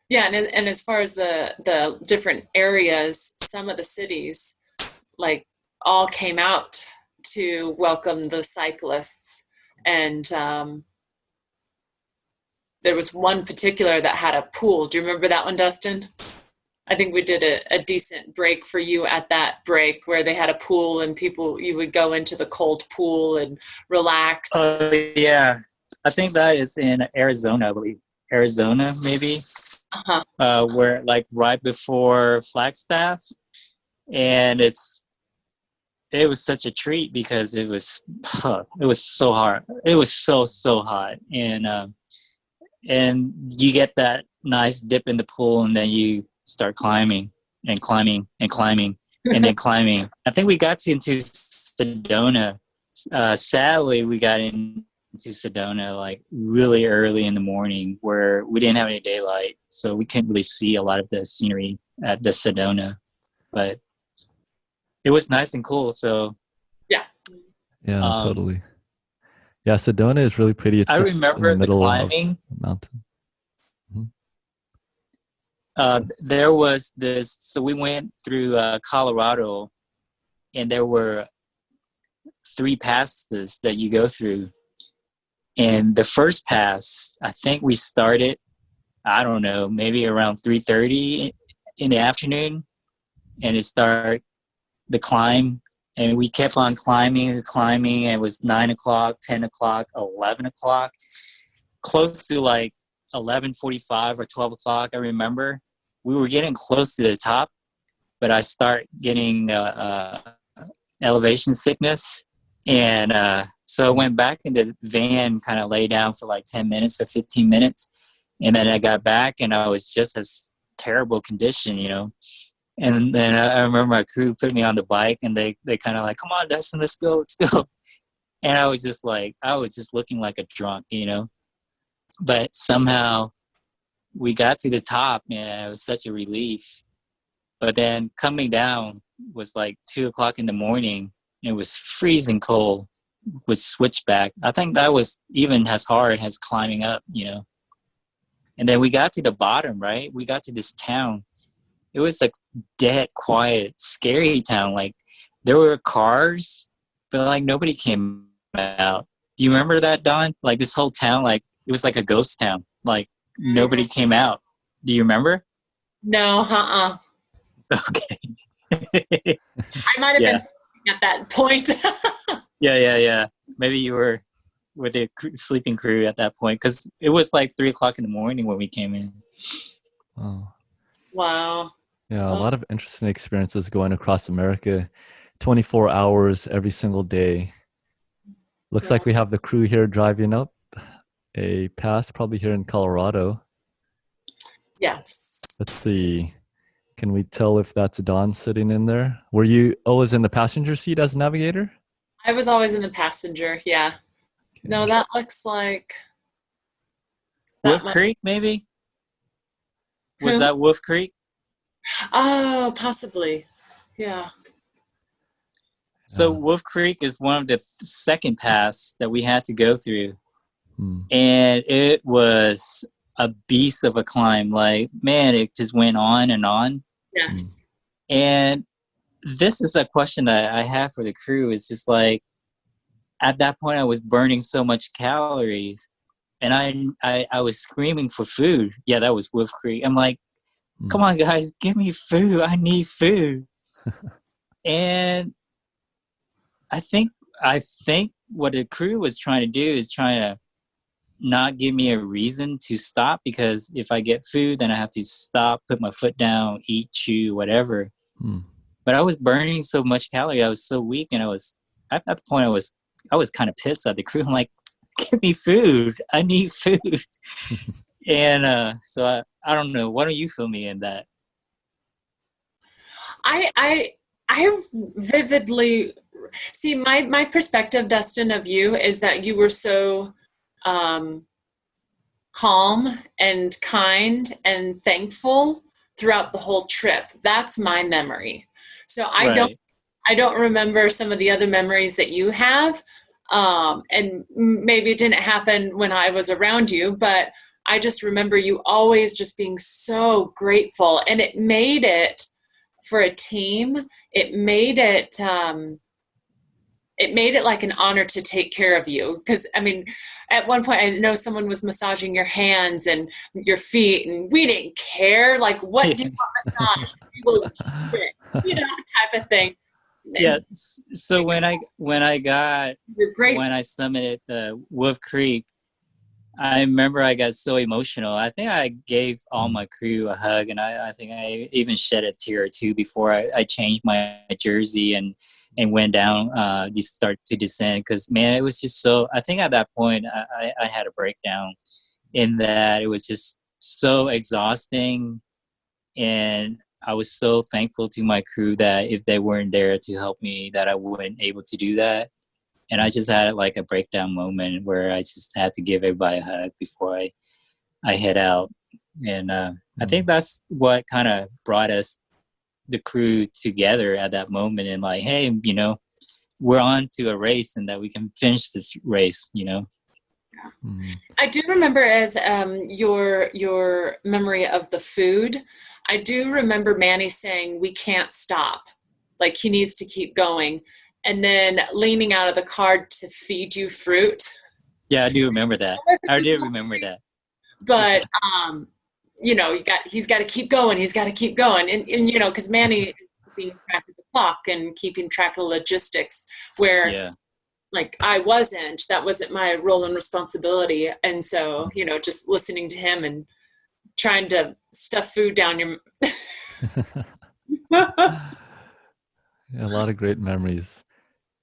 Yeah, and as far as the different areas, some of the cities like all came out to welcome the cyclists, and there was one particular that had a pool. Do you remember that one, Dustin? I think we did a decent break for you at that break where they had a pool and you would go into the cold pool and relax. Oh, yeah. I think that is in Arizona, I believe. Arizona, maybe. Where like right before Flagstaff. And it was such a treat because it was so hard. It was so hot. And you get that nice dip in the pool, and then you start climbing and climbing and climbing and then climbing. I think we got into Sedona. Sadly, we got into Sedona like really early in the morning where we didn't have any daylight, so we couldn't really see a lot of the scenery at the Sedona. But it was nice and cool. So yeah, totally. Yeah, Sedona is really pretty. It's I remember in the middle climbing. of the mountain. There was this, so we went through Colorado, and there were 3 passes that you go through. And the first pass, I think we started, I don't know, maybe around 3:30 in the afternoon, and it started the climb. And we kept on climbing, and it was 9 o'clock, 10 o'clock, 11 o'clock, close to like 11:45 or 12 o'clock. I remember we were getting close to the top, but I start getting elevation sickness, And so I went back in the van, kind of lay down for like 10 minutes or 15 minutes. And then I got back and I was just as terrible condition, you know. And then I remember my crew put me on the bike and they kind of like, come on, Dustin, let's go. And I was just looking like a drunk, you know. But somehow we got to the top, man. It was such a relief. But then coming down was like 2:00 in the morning. It was freezing cold with switchback. I think that was even as hard as climbing up, you know. And then we got to the bottom, right? We got to this town. It was like dead quiet, scary town. Like there were cars, but like nobody came out. Do you remember that, Don? Like this whole town, like it was like a ghost town. Like nobody came out. Do you remember? No, Okay. I might have been sleeping at that point. Yeah. Maybe you were with the sleeping crew at that point because it was like 3:00 in the morning when we came in. Oh. Wow. Yeah, a lot of interesting experiences going across America, 24 hours every single day. Looks like we have the crew here driving up a pass, probably here in Colorado. Yes. Let's see. Can we tell if that's Don sitting in there? Were you always in the passenger seat as navigator? I was always in the passenger, yeah. Okay. No, that looks like... Wolf Creek, maybe? Was that Wolf Creek? Oh, possibly. Yeah. So Wolf Creek is one of the second pass that we had to go through. And it was a beast of a climb. Like, man, it just went on and on. Yes. And this is a question that I have for the crew. Is just like, at that point, I was burning so much calories. And I was screaming for food. Yeah, that was Wolf Creek. I'm like, come on, guys, give me food. I need food. And I think what the crew was trying to do is trying to not give me a reason to stop, because if I get food, then I have to stop, put my foot down, eat, chew, whatever. But I was burning so much calorie. I was so weak, and I was at that point. I was kind of pissed at the crew. I'm like, give me food. I need food. And so I don't know. Why don't you fill me in that? I vividly see my perspective, Dustin, of you is that you were so calm and kind and thankful throughout the whole trip. That's my memory. So I don't remember some of the other memories that you have. And maybe it didn't happen when I was around you, but I just remember you always just being so grateful, and it made it for a team. It made it like an honor to take care of you. Because I mean, at one point I know someone was massaging your hands and your feet, and we didn't care. Like, what do you want massage? We will do it, type of thing. Yeah. So when I summited the Wolf Creek, I remember I got so emotional. I think I gave all my crew a hug, and I think I even shed a tear or two before I changed my jersey and went down to start to descend. Because, man, it was just so, I think at that point I had a breakdown in that it was just so exhausting. And I was so thankful to my crew that if they weren't there to help me, that I wouldn't able to do that. And I just had like a breakdown moment where I just had to give everybody a hug before I head out. And I think that's what kind of brought us, the crew, together at that moment. And like, hey, we're on to a race, and that we can finish this race, Yeah. I do remember as your memory of the food. I do remember Manny saying, we can't stop. Like, he needs to keep going. And then leaning out of the car to feed you fruit. Yeah, I do remember that. I did remember that. But, he's got to keep going. He's got to keep going. And because Manny is keeping track of the clock and keeping track of logistics, where like I wasn't. That wasn't my role and responsibility. And so, just listening to him and trying to stuff food down your... Yeah, a lot of great memories.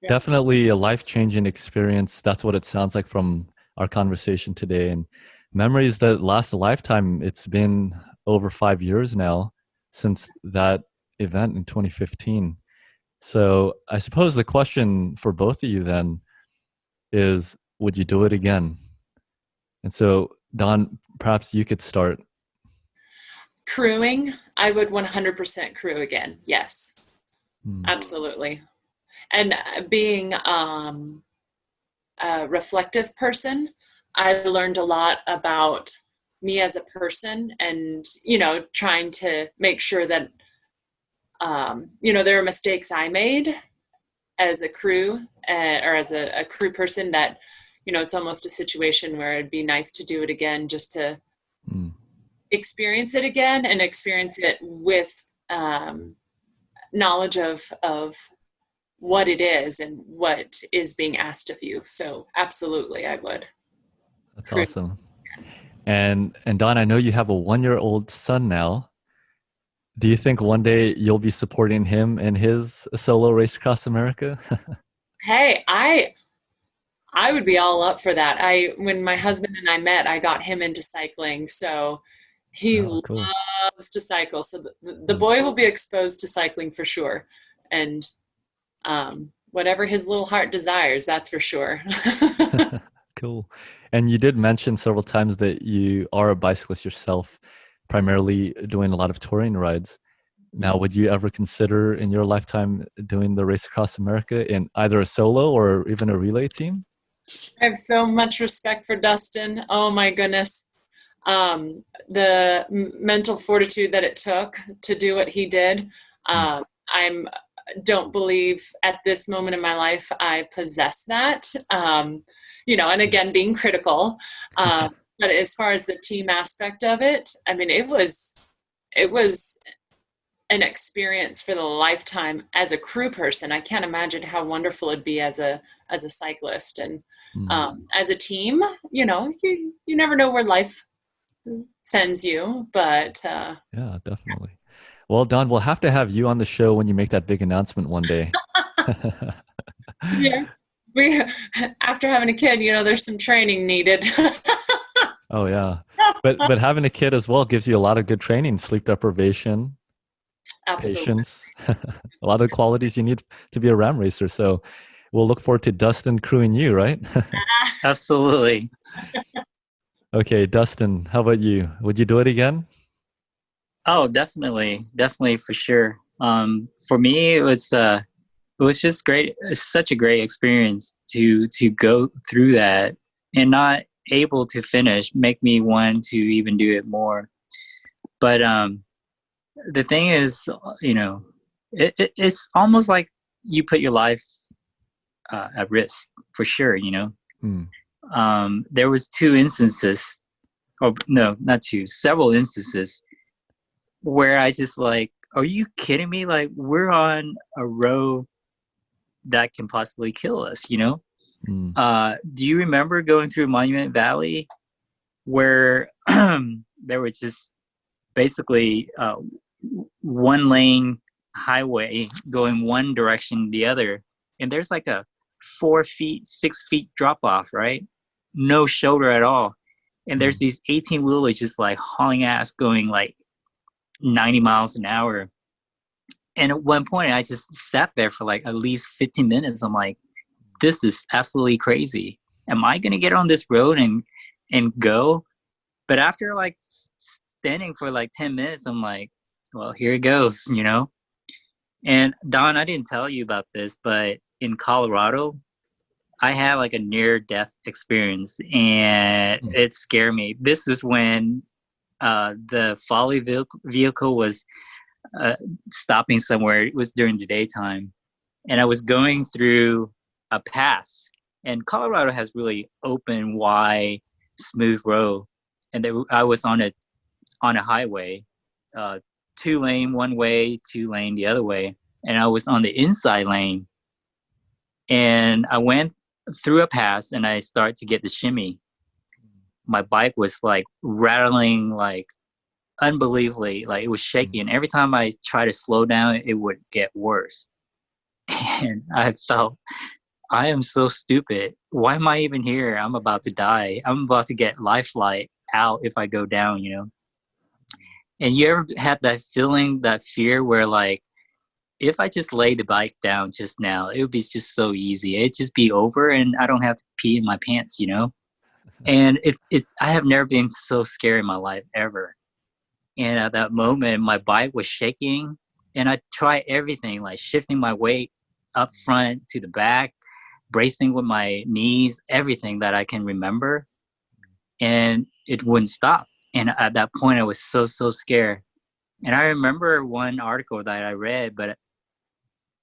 Yeah. Definitely a life-changing experience. That's what it sounds like from our conversation today. And memories that last a lifetime. It's been over 5 years now since that event in 2015. So I suppose the question for both of you then is, would you do it again? And so, Don, perhaps you could start. Crewing, I would 100% crew again. Yes, Hmm. absolutely. And being a reflective person, I learned a lot about me as a person, and trying to make sure that there are mistakes I made as a crew, or as a crew person, that it's almost a situation where it'd be nice to do it again, just to Hmm. experience it again, and experience it with knowledge of what it is and what is being asked of you. So absolutely, I would That's crew. awesome. And Don, I know you have a 1-year-old son now. Do you think one day you'll be supporting him in his solo race across America? Hey, I would be all up for that. When my husband and I met, I got him into cycling, so he Oh, cool. loves to cycle. So the Hmm. boy will be exposed to cycling for sure, and whatever his little heart desires, that's for sure. Cool. And you did mention several times that you are a bicyclist yourself, primarily doing a lot of touring rides. Now, would you ever consider in your lifetime doing the race across America in either a solo or even a relay team? I have so much respect for Dustin. Oh my goodness. The mental fortitude that it took to do what he did. Hmm. I'm don't believe at this moment in my life I possess that. And again, being critical. But as far as the team aspect of it, I mean, it was an experience for the lifetime as a crew person. I can't imagine how wonderful it'd be as a cyclist, and Hmm. as a team. You never know where life sends you, but Yeah, definitely. Well, Don, we'll have to have you on the show when you make that big announcement one day. yes, we after having a kid, there's some training needed. Oh yeah. But having a kid as well gives you a lot of good training, sleep deprivation, Absolutely. patience, a lot of qualities you need to be a RAM racer. So we'll look forward to Dustin crewing you, right? Absolutely. Okay, Dustin, how about you? Would you do it again? Oh, definitely for sure. For me, it was just great. It's such a great experience to go through that and not able to finish. Make me want to even do it more. But the thing is, it's almost like you put your life at risk for sure. Hmm. There was two instances, or no, not two, several instances where I just like, are you kidding me? Like we're on a road that can possibly kill us. Hmm. Do you remember going through Monument Valley where there was just basically one lane highway going one direction, the other, and there's like a 4 feet, 6 feet drop off, right? No shoulder at all. And there's Hmm. these 18 wheelers just like hauling ass going like 90 miles an hour. And at one point, I just sat there for like at least 15 minutes. I'm like, this is absolutely crazy. Am I going to get on this road and go? But after like standing for like 10 minutes, I'm like, well, here it goes. And Don, I didn't tell you about this, but in Colorado, I had like a near death experience and Hmm. it scared me. This was when the folly vehicle was uh, stopping somewhere. It was during the daytime. And I was going through a pass. And Colorado has really open, wide, smooth road. And I was on a highway, 2 lane one way, 2 lane the other way, and I was on the inside lane. And I went through a pass, and I started to get the shimmy. My bike was like rattling, like unbelievably, like it was shaking. And every time I tried to slow down, it would get worse. And I felt, I am so stupid. Why am I even here? I'm about to die. I'm about to get life flight out if I go down, you know? And you ever had that feeling, that fear where like, if I just lay the bike down just now, it would be just so easy. It'd just be over and I don't have to pee in my pants, you know? And I have never been so scared in my life ever. And at that moment, my bike was shaking and I tried everything, like shifting my weight up front to the back, bracing with my knees, everything that I can remember. And it wouldn't stop. And at that point, I was so, so scared. And I remember one article that I read,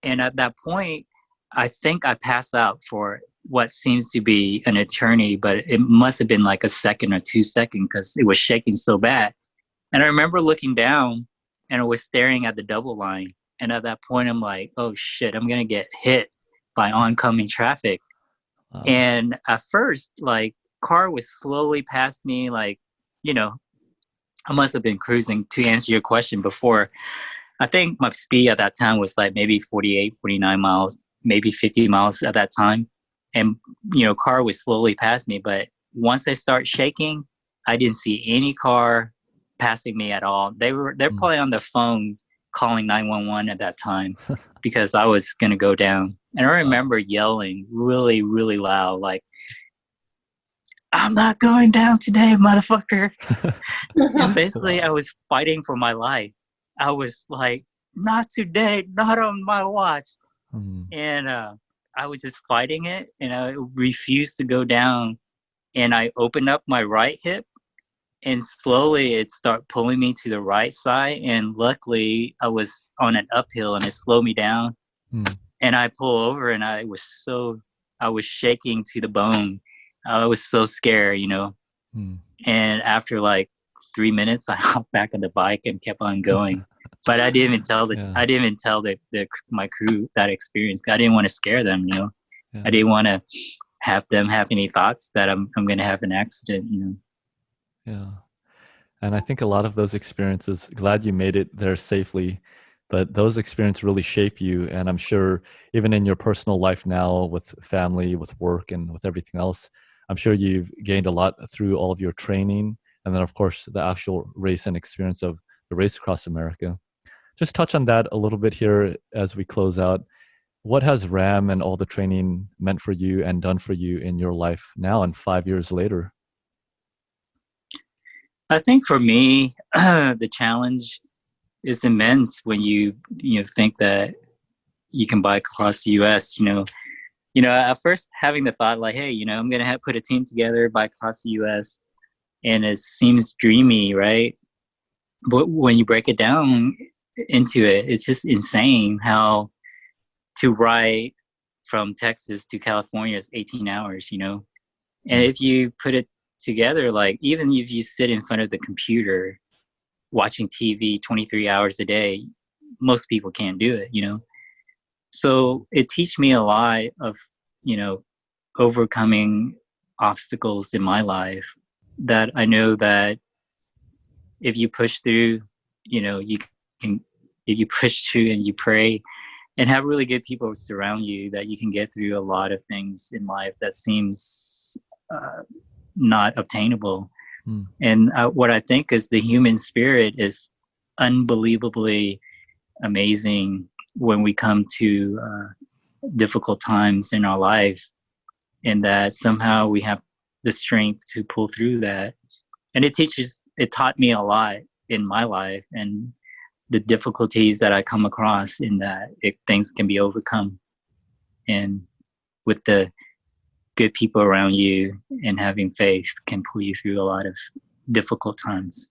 and at that point, I think I passed out for what seems to be an eternity, but it must have been like a second or 2 seconds because it was shaking so bad. And I remember looking down and I was staring at the double line. And at that point, I'm like, oh shit, I'm going to get hit by oncoming traffic. Wow. And at first, like, car was slowly past me, like, you know, I must have been cruising, to answer your question before. I think my speed at that time was like maybe 48, 49 miles, maybe 50 miles at that time. And, you know, car was slowly past me. But once I start shaking, I didn't see any car passing me at all. They're probably on the phone calling 911 at that time because I was going to go down. And I remember yelling really, really loud, like, I'm not going down today, motherfucker. And basically, I was fighting for my life. I was like, not today, not on my watch. And I was just fighting it, and I refused to go down. And I opened up my right hip, and slowly it started pulling me to the right side. And luckily, I was on an uphill, and it slowed me down. And I pull over, and I was shaking to the bone. I was so scared, you know. And after like 3 minutes, I hopped back on the bike and kept on going. But I didn't even tell my crew that experience. I didn't want to scare them, you know. I didn't want to have them have any thoughts that I'm going to have an accident, you know. Yeah. And I think a lot of those experiences, glad you made it there safely, but those experiences really shape you. And I'm sure even in your personal life now with family, with work, and with everything else, I'm sure you've gained a lot through all of your training. And then, of course, the actual race and experience of the race across America. Just touch on that a little bit here as we close out. What has RAAM and all the training meant for you and done for you in your life now and 5 years later? I think for me, the challenge is immense when you think that you can bike across the U.S. You know, at first having the thought like, hey, you know, I'm gonna put a team together, bike across the U.S. and it seems dreamy, right? But when you break it down into it, it's just insane how to ride from Texas to California is 18 hours, you know? And if you put it together, like even if you sit in front of the computer watching TV 23 hours a day, most people can't do it, you know? So it teach me a lot of, you know, overcoming obstacles in my life that I know that if you push through, you know, you can, if you push through and you pray and have really good people surround you, that you can get through a lot of things in life that seems not obtainable. And what I think is the human spirit is unbelievably amazing when we come to difficult times in our life, and that somehow we have the strength to pull through that. And it taught me a lot in my life and the difficulties that I come across, in that things can be overcome. And with the good people around you and having faith can pull you through a lot of difficult times.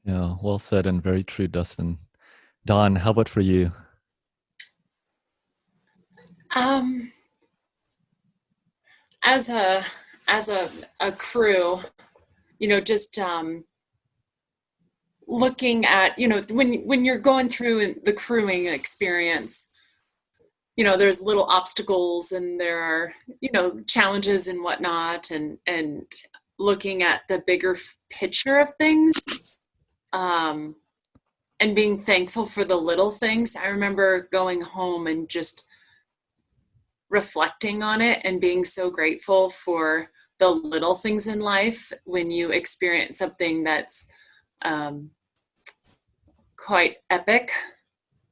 Yeah, well said and very true, Dustin. Don, how about for you? As a crew, you know, just looking at, you know, when you're going through the crewing experience, you know, there's little obstacles and there are, you know, challenges and whatnot, and looking at the bigger picture of things, and being thankful for the little things. I remember going home and just reflecting on it and being so grateful for the little things in life when you experience something that's quite epic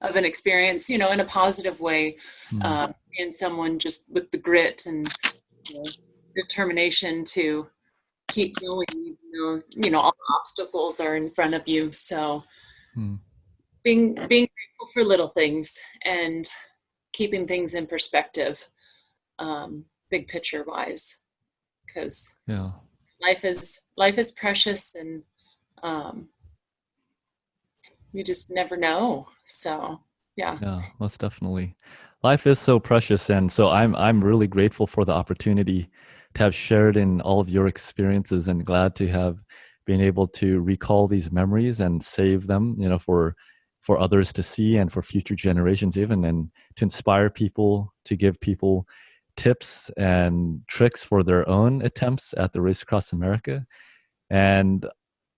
of an experience, in a positive way, and someone just with the grit and determination to keep going, even though, all the obstacles are in front of you. So being grateful for little things and keeping things in perspective, big picture wise, because life is precious, and you just never know. So yeah, most definitely. Life is so precious, and so I'm really grateful for the opportunity to have shared in all of your experiences, and glad to have been able to recall these memories and save them, for others to see, and for future generations even, and to inspire people, to give people tips and tricks for their own attempts at the race across America. And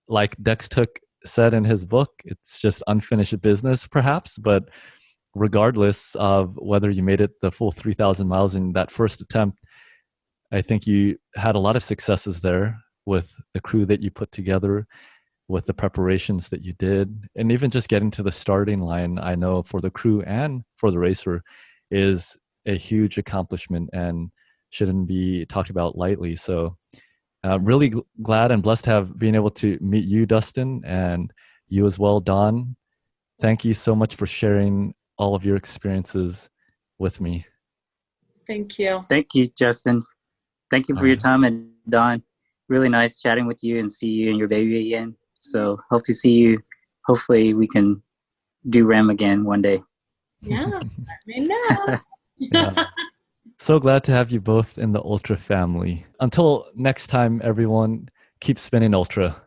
like Dex Took said in his book, it's just unfinished business perhaps, but regardless of whether you made it the full 3,000 miles in that first attempt, I think you had a lot of successes there with the crew that you put together, with the preparations that you did, and even just getting to the starting line, I know for the crew and for the racer is a huge accomplishment and shouldn't be talked about lightly. So really glad and blessed to have been able to meet you, Dustin, and you as well, Don. Thank you so much for sharing all of your experiences with me. Thank you. Thank you, Justin. Thank you for your time, and Don. Really nice chatting with you and see you and your baby again. So hope to see you. Hopefully we can do RAAM again one day. Yeah, I know. So glad to have you both in the Ultra family. Until next time, everyone, keep spinning Ultra.